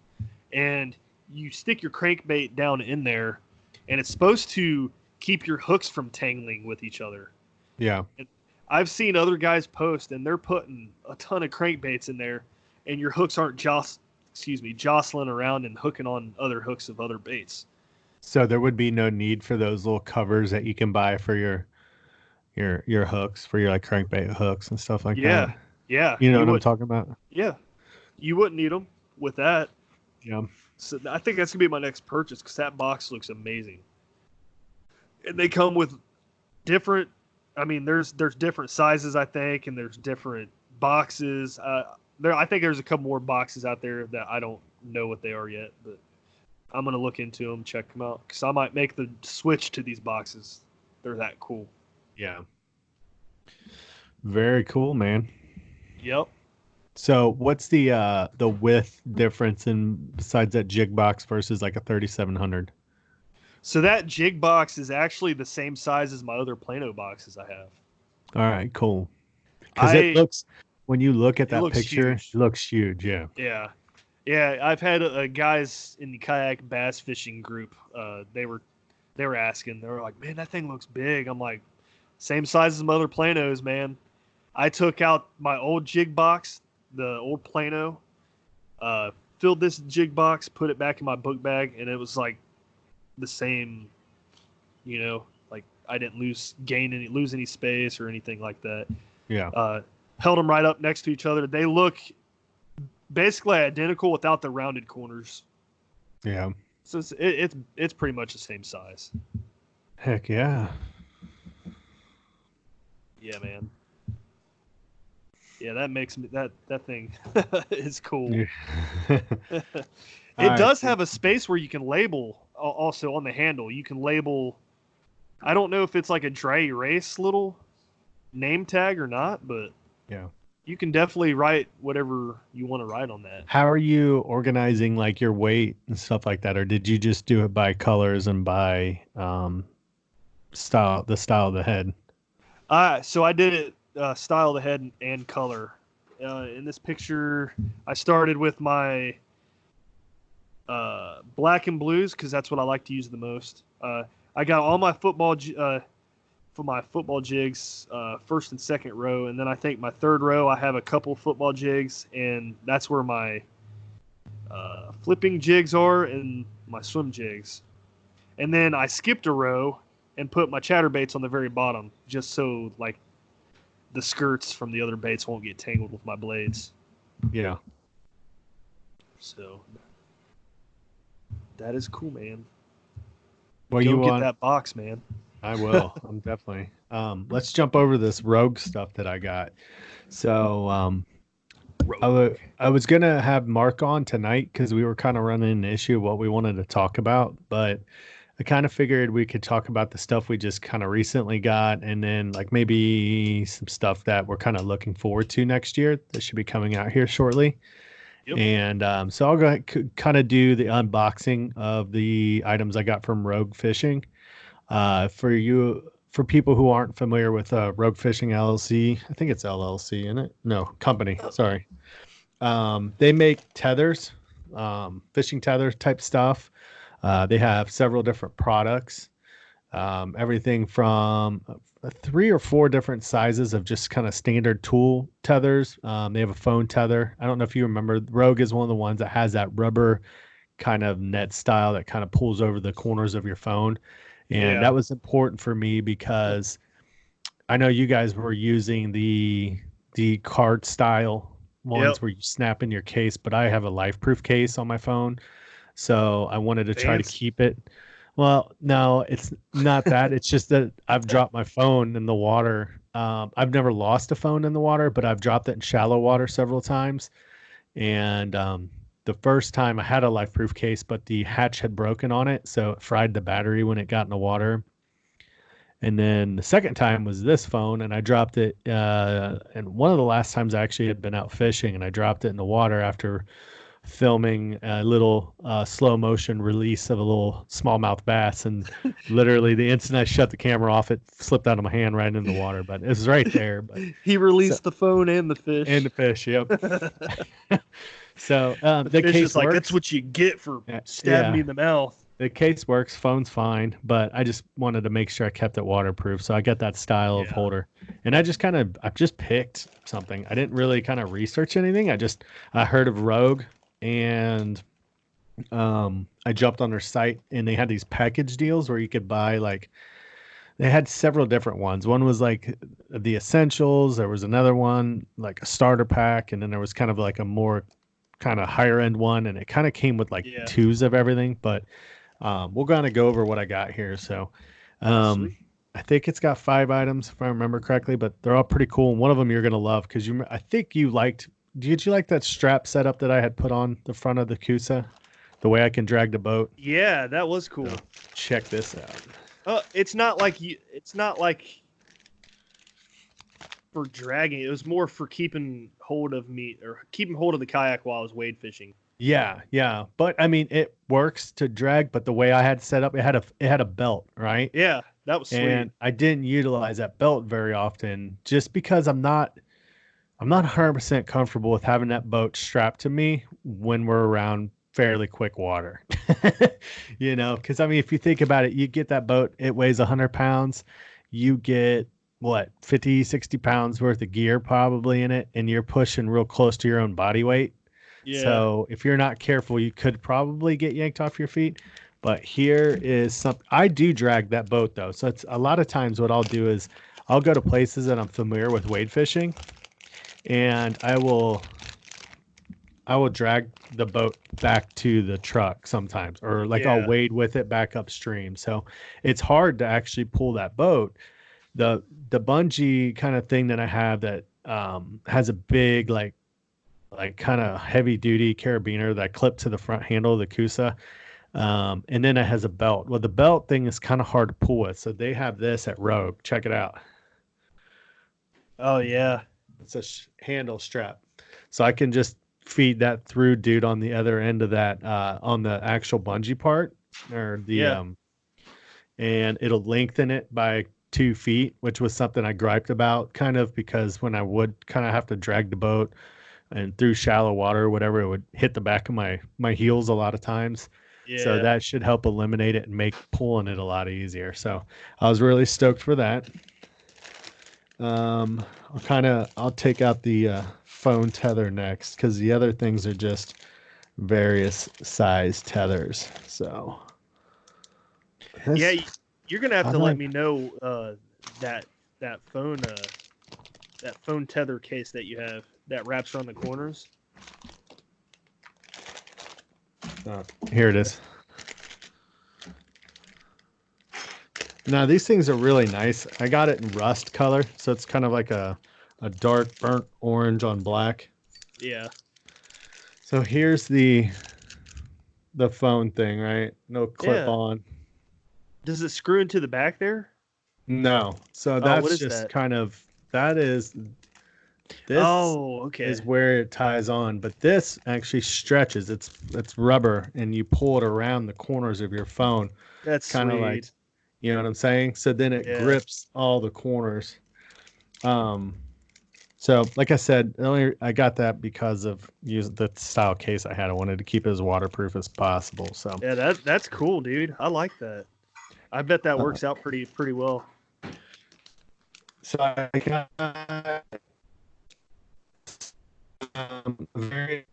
And you stick your crankbait down in there, and it's supposed to keep your hooks from tangling with each other. Yeah. And I've seen other guys post, and they're putting a ton of crankbaits in there, and your hooks aren't jostling around and hooking on other hooks of other baits. So there would be no need for those little covers that you can buy for your hooks, for your like crankbait hooks and stuff like that. Yeah. You know what I'm talking about? Yeah. You wouldn't need them with that. Yeah. So I think that's going to be my next purchase because that box looks amazing. And they come with different I mean, there's different sizes, I think, and there's different boxes. I think there's a couple more boxes out there that I don't know what they are yet, but I'm gonna look into them, check them out, because I might make the switch to these boxes. They're that cool. Yeah. Very cool, man. Yep. So what's the width difference in besides that jig box versus like a 3700? So that jig box is actually the same size as my other Plano boxes I have. All right, cool. Because it looks, when you look at that picture, huge. it looks huge. Yeah. Yeah. Yeah. I've had guys in the kayak bass fishing group. They were asking. They were like, "Man, that thing looks big." I'm like, "Same size as my other Planos, man." I took out my old jig box, the old Plano, filled this jig box, put it back in my book bag, and it was like the same, like I didn't lose any space or anything like that. Yeah. Held them right up next to each other. They look basically identical without the rounded corners. Yeah. So it's pretty much the same size. Heck yeah. Yeah, man. Yeah, that makes me that thing is cool. Yeah. It does have a space where you can label also on the handle. You can label. I don't know if it's like a dry erase little name tag or not, but yeah, you can definitely write whatever you want to write on that. How are you organizing like your weight and stuff like that, or did you just do it by colors and by the style of the head? So I did it style of the head and color. In this picture, I started with my black and blues because that's what I like to use the most. I got all my football for my football jigs, first and second row, and then I think my third row I have a couple football jigs, and that's where my flipping jigs are and my swim jigs. And then I skipped a row and put my chatterbaits on the very bottom, just so like the skirts from the other baits won't get tangled with my blades. Yeah. So that is cool, man. Well, Go get that box, man. I will. I'm definitely. Let's jump over this Rogue stuff that I got. So I was gonna have Mark on tonight because we were kind of running an issue of what we wanted to talk about, but I kind of figured we could talk about the stuff we just kind of recently got, and then like maybe some stuff that we're kind of looking forward to next year that should be coming out here shortly. Yep. And so I'll go kind of do the unboxing of the items I got from Rogue Fishing. For people who aren't familiar with Rogue Fishing LLC, I think it's LLC, isn't it? No, company. Sorry. They make tethers, fishing tether type stuff. They have several different products, everything from 3 or 4 different sizes of just kind of standard tool tethers. They have a phone tether. I don't know if you remember, Rogue is one of the ones that has that rubber kind of net style that kind of pulls over the corners of your phone. And that was important for me because I know you guys were using the card style ones where you snap in your case, but I have a life-proof case on my phone. So I wanted to try to keep it. Well, no, it's not that. It's just that I've dropped my phone in the water. I've never lost a phone in the water, but I've dropped it in shallow water several times. And the first time I had a life-proof case, but the hatch had broken on it, so it fried the battery when it got in the water. And then the second time was this phone, and I dropped it. And one of the last times I actually had been out fishing, and I dropped it in the water after filming a little slow motion release of a little smallmouth bass, and literally the instant I shut the camera off, it slipped out of my hand right into the water, but it was right there. But he released the phone and the fish. And the fish, yep. So the fish case is like, works. that's what you get for stabbing me in the mouth. The case works, phone's fine, but I just wanted to make sure I kept it waterproof, so I got that style of holder. And I've just picked something. I didn't really kind of research anything. I heard of Rogue, and I jumped on their site, and they had these package deals where you could buy they had several different ones. One was like the essentials. There was another one like a starter pack, and then there was kind of like a more kind of higher end one, and it kind of came with like 2s of everything. But we're gonna go over what I got here. So I think it's got 5 items if I remember correctly, but they're all pretty cool. And one of them you're gonna love because I think you liked. Did you like that strap setup that I had put on the front of the Kusa? The way I can drag the boat. Yeah, that was cool. So, check this out. It's not like for dragging. It was more for keeping hold of me or keeping hold of the kayak while I was wade fishing. Yeah. But I mean, it works to drag. But the way I had set up, it had a belt, right? Yeah, that was sweet. And I didn't utilize that belt very often, just because I'm not 100% comfortable with having that boat strapped to me when we're around fairly quick water. Because I mean, if you think about it, you get that boat, it weighs 100 pounds, you get what, 50, 60 pounds worth of gear probably in it, and you're pushing real close to your own body weight. Yeah. So if you're not careful, you could probably get yanked off your feet. But here is something. I do drag that boat though. So it's a lot of times what I'll do is I'll go to places that I'm familiar with wade fishing, and I will drag the boat back to the truck sometimes, or like I'll wade with it back upstream. So it's hard to actually pull that boat. The bungee kind of thing that I have that has a big like kind of heavy duty carabiner that I clip to the front handle of the Kusa. And then it has a belt. Well, the belt thing is kind of hard to pull with. So they have this at Rogue. Check it out. Oh yeah. It's a handle strap. So I can just feed that through, dude, on the other end of that, on the actual bungee part, or the and it'll lengthen it by 2 feet, which was something I griped about kind of, because when I would kind of have to drag the boat and through shallow water or whatever, it would hit the back of my heels a lot of times. Yeah. So that should help eliminate it and make pulling it a lot easier. So I was really stoked for that. I'll take out the phone tether next, because the other things are just various size tethers. So yeah, you're gonna have to let me know that phone tether case that you have that wraps around the corners. Here it is. Now these things are really nice. I got it in rust color, so it's kind of like a dark burnt orange on black. Yeah. So here's the phone thing, right? No clip on. Does it screw into the back there? No. So that's just kind of, this is where it ties on, but this actually stretches. It's rubber, and you pull it around the corners of your phone. That's kind of like, you know what I'm saying? So then it grips all the corners. So like I said, I got that because of the style case I had. I wanted to keep it as waterproof as possible. So yeah, that's cool, dude. I like that. I bet that works out pretty well. So I got very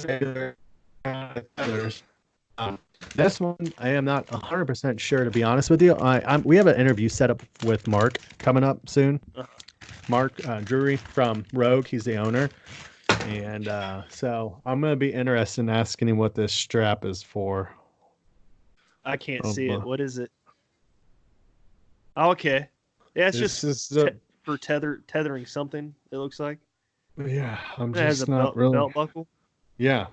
regular feathers. This one I am not 100% sure, to be honest with you. We have an interview set up with Mark coming up soon. Mark Drury from Rogue, he's the owner, and so I'm gonna be interested in asking him what this strap is for. I can't see it. What is it? Oh, okay. Yeah, it's just for tethering something. It looks like. Yeah, it has a belt buckle. Yeah.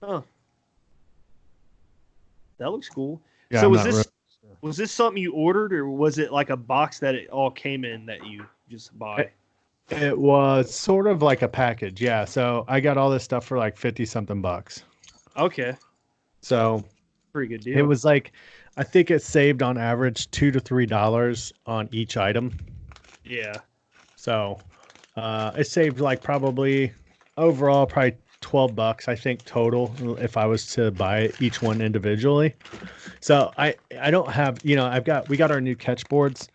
Oh, that looks cool. Yeah, so was this something you ordered, or was it like a box that it all came in that you just buy? It was sort of like a package, yeah. So I got all this stuff for like 50 something bucks. Okay. So pretty good deal. It was like, I think it saved on average $2 to $3 on each item. Yeah. So it saved like probably overall probably $12, I think, total, if I was to buy each one individually. So I don't have, we got our new catch boards.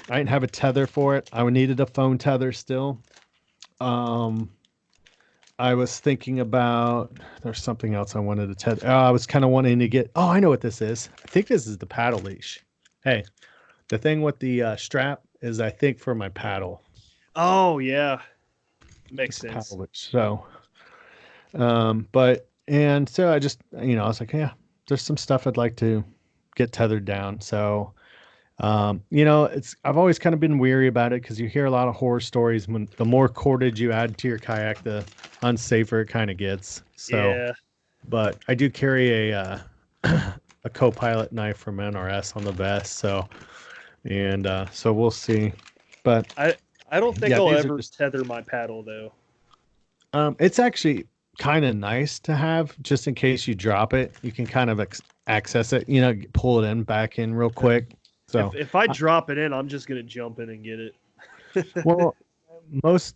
I didn't have a tether for it. I needed a phone tether still. I was thinking about, there's something else I wanted to tether. I was kind of wanting to get, I know what this is. I think this is the paddle leash. Hey, the thing with the strap is, I think, for my paddle. Oh, yeah. Makes sense. Paddle leash. So, so I just, I was like, yeah, there's some stuff I'd like to get tethered down. So I've always kind of been weary about it because you hear a lot of horror stories. When the more cordage you add to your kayak, the unsafer it kind of gets. So, Yeah. but I do carry a a co-pilot knife from NRS on the vest. So we'll see. But I don't think yeah, I'll these are ever just tether my paddle though. it's actually kind of nice to have just in case you drop it. You can kind of access it, pull it back in real quick. So If I drop it in, I'm just gonna jump in and get it. well, most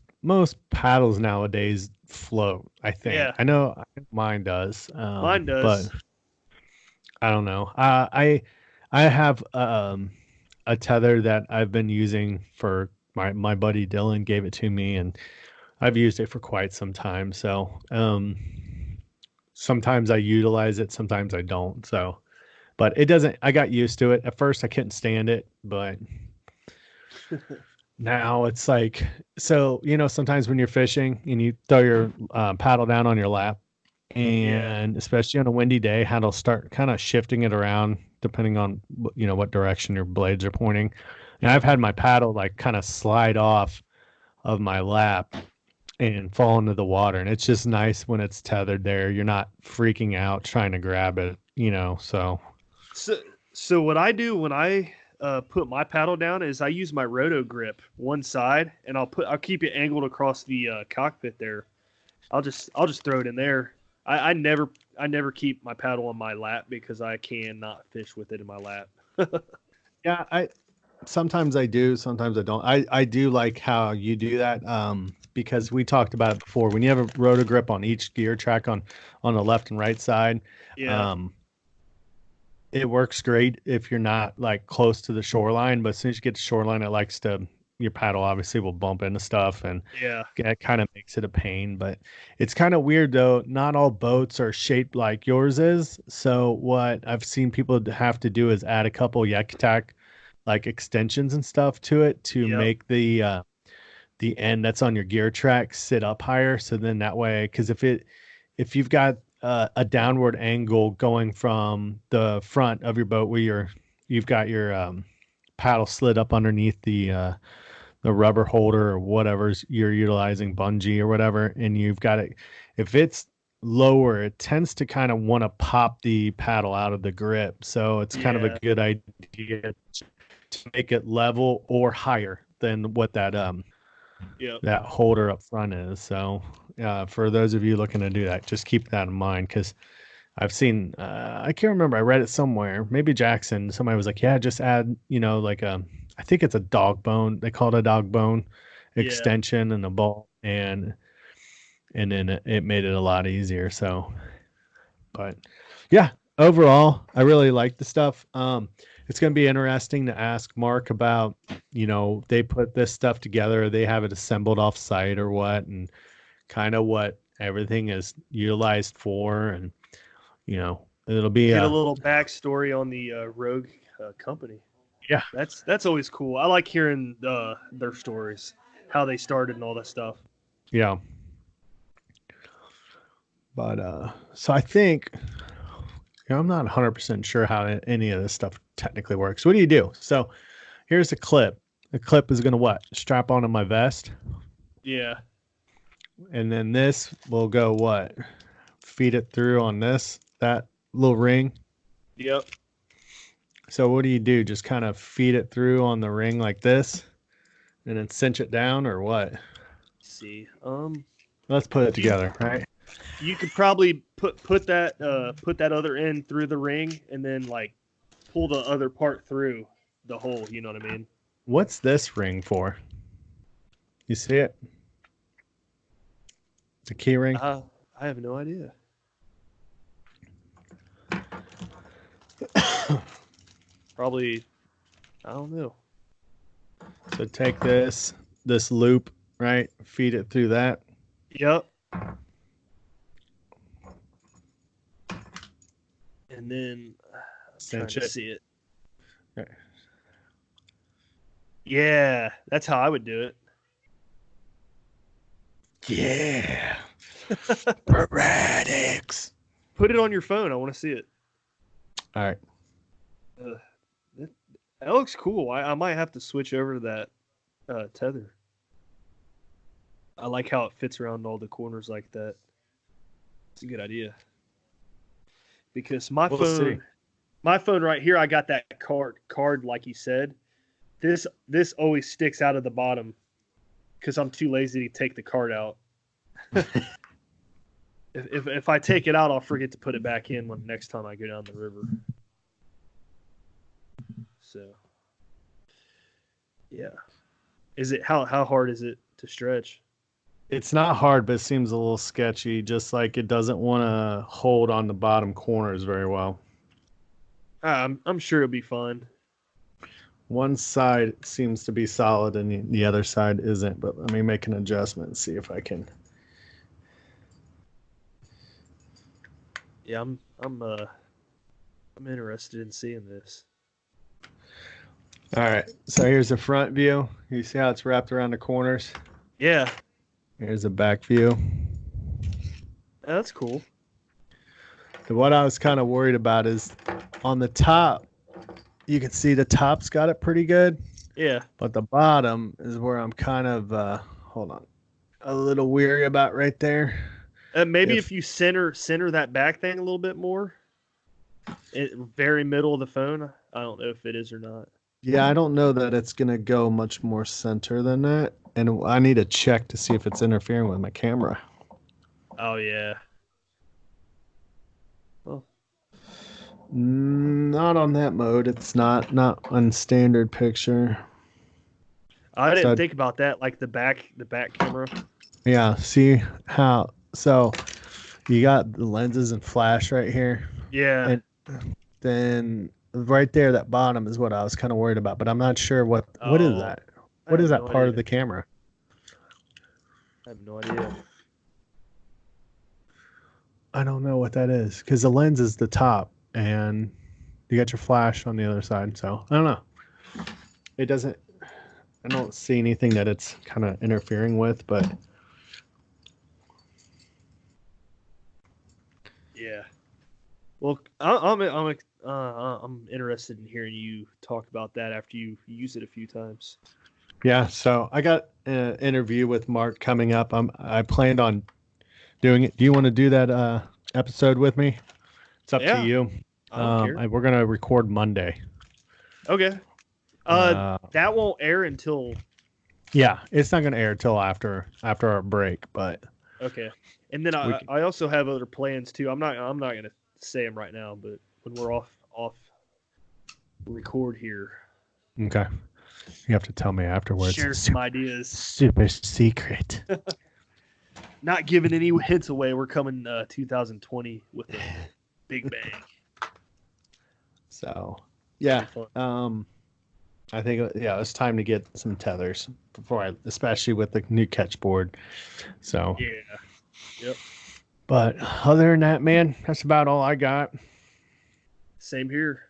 paddles nowadays float. I think. Yeah. I know mine does. Mine does. But I don't know. I have a tether that I've been using for my buddy Dylan gave it to me, and I've used it for quite some time. So sometimes I utilize it, sometimes I don't. So, but it doesn't. I got used to it. At first, I couldn't stand it, but now it's like sometimes when you're fishing and you throw your paddle down on your lap, and especially on a windy day, how it'll start kind of shifting it around depending on what direction your blades are pointing. And I've had my paddle like kind of slide off of my lap and fall into the water, and it's just nice when it's tethered there. You're not freaking out trying to grab it, So what I do when I put my paddle down is I use my roto grip one side, and I'll keep it angled across the cockpit there. I'll just throw it in there. I never keep my paddle on my lap because I cannot fish with it in my lap. Yeah, sometimes I do, sometimes I don't. I do like how you do that because we talked about it before. When you have a rotor grip on each gear track on the left and right side, it works great if you're not like close to the shoreline. But as soon as you get to shoreline, your paddle obviously will bump into stuff, and it kind of makes it a pain. But it's kind of weird though. Not all boats are shaped like yours is. So what I've seen people have to do is add a couple Yakutak like extensions and stuff to it to make the end that's on your gear track sit up higher. So then that way, because if you've got a downward angle going from the front of your boat where you've got your paddle slid up underneath the rubber holder or whatever you're utilizing, bungee or whatever, and you've got it, if it's lower, it tends to kind of want to pop the paddle out of the grip. So it's kind of a good idea to make it level or higher than what that that holder up front is. So for those of you looking to do that, just keep that in mind, because I've seen I can't remember, I read it somewhere, maybe Jackson, somebody was like, yeah, just add like I think it's a dog bone, they call it a dog bone extension and a ball, and then it made it a lot easier. So but yeah, overall I really like the stuff. It's going to be interesting to ask Mark about, they put this stuff together, they have it assembled off site or what, and kind of what everything is utilized for. And, it'll be get a little backstory on the Rogue company. Yeah. That's always cool. I like hearing their stories, how they started and all that stuff. Yeah. But, so I think, I'm not 100% sure how any of this stuff technically works. What do you do? So here's a clip. The clip is going to strap onto my vest. Yeah. And then this will go feed it through on that little ring. Yep. So what do you do? Just kind of feed it through on the ring like this and then cinch it down, or what? Let's see. Let's put it together, right? You could probably put that other end through the ring and then like pull the other part through the hole. You know what I mean? What's this ring for? You see it? It's a key ring. I have no idea. Probably, I don't know. So take this loop, right? Feed it through that. Yep. And then cinch to it. See it. Okay. Yeah, that's how I would do it. Yeah. Radix. Put it on your phone. I want to see it. All right. That looks cool. I might have to switch over to that tether. I like how it fits around all the corners like that. It's a good idea. Because my phone right here, I got that card like you said. This always sticks out of the bottom because I'm too lazy to take the card out. If I take it out, I'll forget to put it back in when next time I go down the river. So, yeah. Is it how hard is it to stretch? It's not hard, but it seems a little sketchy. Just like it doesn't want to hold on the bottom corners very well. I'm sure it'll be fun. One side seems to be solid and the other side isn't, but let me make an adjustment and see if I can. Yeah, I'm interested in seeing this. All right, so here's the front view. You see how it's wrapped around the corners? Yeah. Here's a back view. That's cool. What I was kind of worried about is on the top, you can see the top's got it pretty good. Yeah. But the bottom is where I'm kind of, hold on, a little weary about right there. Maybe if you center that back thing a little bit more, very middle of the phone. I don't know if it is or not. Yeah, I don't know that it's going to go much more center than that. And I need to check to see if it's interfering with my camera. Oh, yeah. Well, not on that mode. It's not on standard picture. I didn't think about that, like the back camera. Yeah, see how, so you got the lenses and flash right here. Yeah. And then right there, that bottom is what I was kind of worried about, but I'm not sure what is that? What is that part of the camera? I have no idea. I don't know what that is because the lens is the top and you got your flash on the other side. So I don't know. It doesn't, I don't see anything that it's kind of interfering with, but. Yeah. Well, I'm interested in hearing you talk about that after you use it a few times. Yeah, so I got an interview with Mark coming up. I planned on doing it. Do you want to do that episode with me? It's up to you. We're gonna record Monday. Okay. That won't air until. Yeah, it's not gonna air till after our break, but. Okay, and then I also have other plans too. I'm not gonna say them right now, but when we're off record here. Okay. You have to tell me afterwards. Share some ideas. Super secret. Not giving any hints away. We're coming 2020 with a big bang. So, yeah. I think it's time to get some tethers especially with the new catch board. So. Yeah. Yep. But other than that, man, that's about all I got. Same here.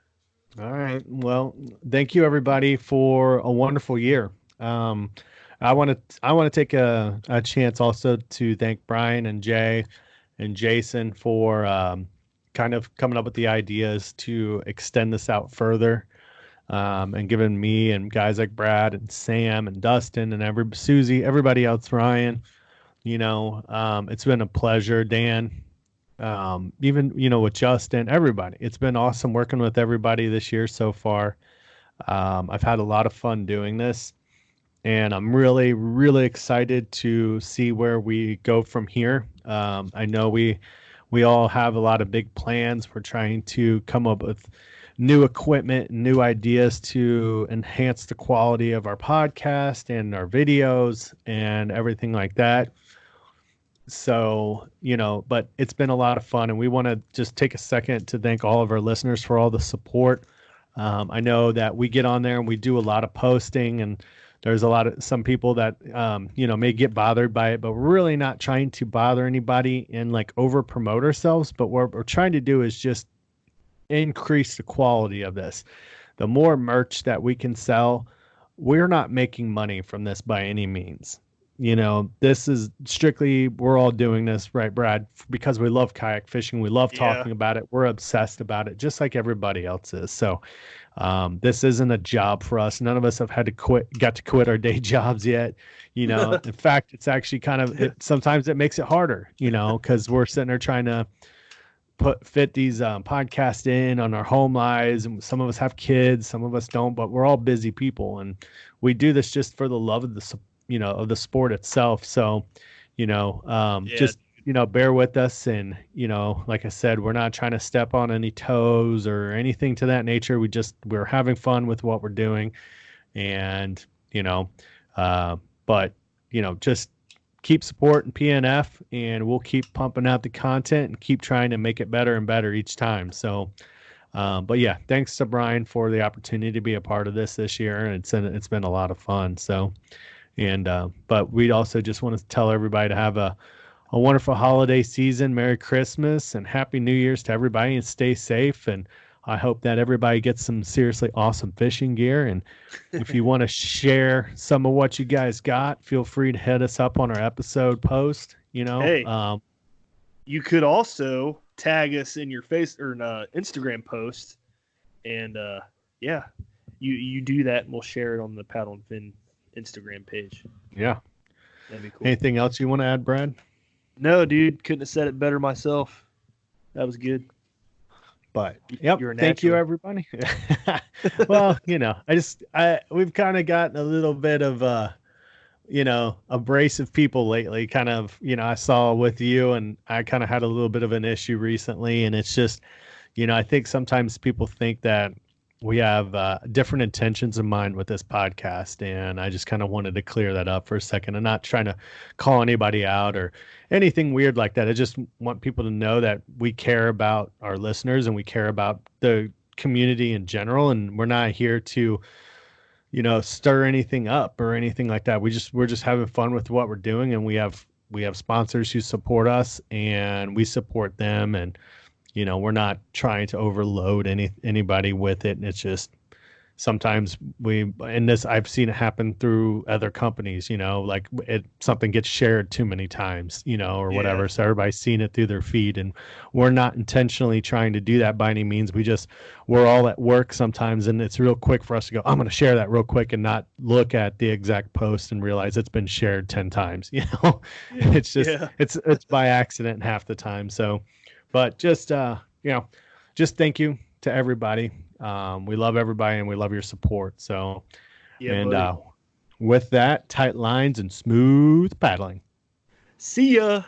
All right. Well, thank you everybody for a wonderful year. I want to take a chance also to thank Brian and Jay and Jason for kind of coming up with the ideas to extend this out further, and giving me and guys like Brad and Sam and Dustin and Susie, everybody else, Ryan. It's been a pleasure, Dan. Even, with Justin, everybody. It's been awesome working with everybody this year so far. I've had a lot of fun doing this, and I'm really, really excited to see where we go from here. I know we all have a lot of big plans. We're trying to come up with new equipment, new ideas to enhance the quality of our podcast and our videos and everything like that. So, but it's been a lot of fun, and we want to just take a second to thank all of our listeners for all the support. I know that we get on there and we do a lot of posting, and there's some people that, may get bothered by it, but we're really not trying to bother anybody and like over promote ourselves. But what we're trying to do is just increase the quality of this. The more merch that we can sell, we're not making money from this by any means. this is strictly, we're all doing this, right, Brad, because we love kayak fishing. We love talking about it. We're obsessed about it, just like everybody else is. So this isn't a job for us. None of us have got to quit our day jobs yet. In fact, it's actually sometimes it makes it harder, because we're sitting there trying to fit these podcasts in on our home lives, and some of us have kids, some of us don't, but we're all busy people, and we do this just for the love of the sport itself. So just bear with us, and like I said, we're not trying to step on any toes or anything to that nature. We're having fun with what we're doing, and but just keep supporting PNF, and we'll keep pumping out the content and keep trying to make it better and better each time. So, but yeah, thanks to Brian for the opportunity to be a part of this year. And it's been a lot of fun. So, but we also just want to tell everybody to have a wonderful holiday season. Merry Christmas and Happy New Year's to everybody, and stay safe. And I hope that everybody gets some seriously awesome fishing gear. And if you want to share some of what you guys got, feel free to hit us up on our episode post. Hey, you could also tag us in your Instagram post, and you do that, and we'll share it on the Paddle and Fin Instagram page. Yeah, that'd be cool. Anything else you want to add, Brad? No, dude, couldn't have said it better myself. That was good. But thank you, everybody. Well, we've kind of gotten a little bit of abrasive people lately. Kind of, I saw with you, and I kind of had a little bit of an issue recently, and it's just, I think sometimes people think that we have different intentions in mind with this podcast, and I just kind of wanted to clear that up for a second. I'm not trying to call anybody out or anything weird like that. I just want people to know that we care about our listeners, and we care about the community in general, and we're not here to stir anything up or anything like that. We're just having fun with what we're doing, and we have sponsors who support us, and we support them, and we're not trying to overload anybody with it. And it's just sometimes I've seen it happen through other companies, like something gets shared too many times, or whatever. So everybody's seen it through their feed, and we're not intentionally trying to do that by any means. We're all at work sometimes, and it's real quick for us to go, I'm going to share that real quick, and not look at the exact post and realize it's been shared 10 times. It's just, it's by accident half the time. So, but just thank you to everybody. We love everybody, and we love your support. So, with that, tight lines and smooth paddling. See ya.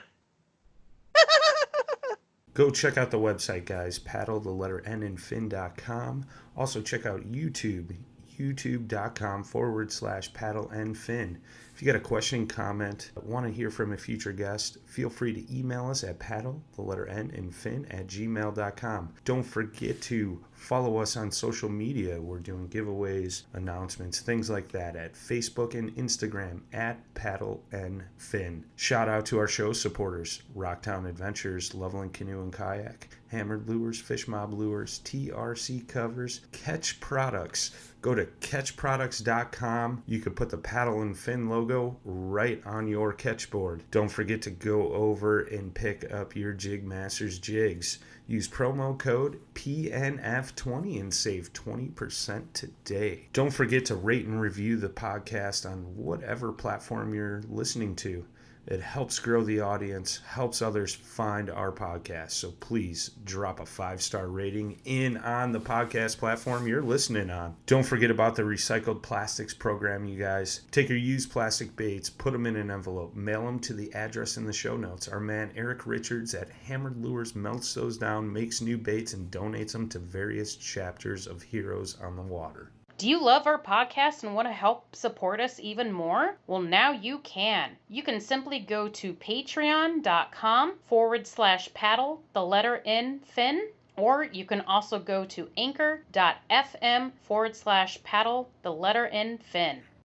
Go check out the website, guys. Paddle, the letter N in fin.com. Also check out YouTube, youtube.com/paddle and fin. If you got a question, comment, want to hear from a future guest, feel free to email us at paddle, the letter N in fin @gmail.com. Don't forget to follow us on social media. We're doing giveaways, announcements, things like that at Facebook and Instagram at Paddle and Fin. Shout out to our show supporters, Rocktown Adventures, Loveland Canoe and Kayak, Hammered Lures, Fish Mob Lures, TRC Covers, Ketch Products. Go to ketchproducts.com. You could put the Paddle and Fin logo right on your catch board. Don't forget to go over and pick up your JigMasters Jigs. Use promo code PNF20 and save 20% today. Don't forget to rate and review the podcast on whatever platform you're listening to. It helps grow the audience, helps others find our podcast. So please drop a 5-star rating in on the podcast platform you're listening on. Don't forget about the recycled plastics program, you guys. Take your used plastic baits, put them in an envelope, mail them to the address in the show notes. Our man Eric Richards at Hammered Lures melts those down, makes new baits, and donates them to various chapters of Heroes on the Water. Do you love our podcast and want to help support us even more? Well, now you can. You can simply go to patreon.com/paddle, the letter N, fin, or you can also go to anchor.fm/paddle, the letter N, fin.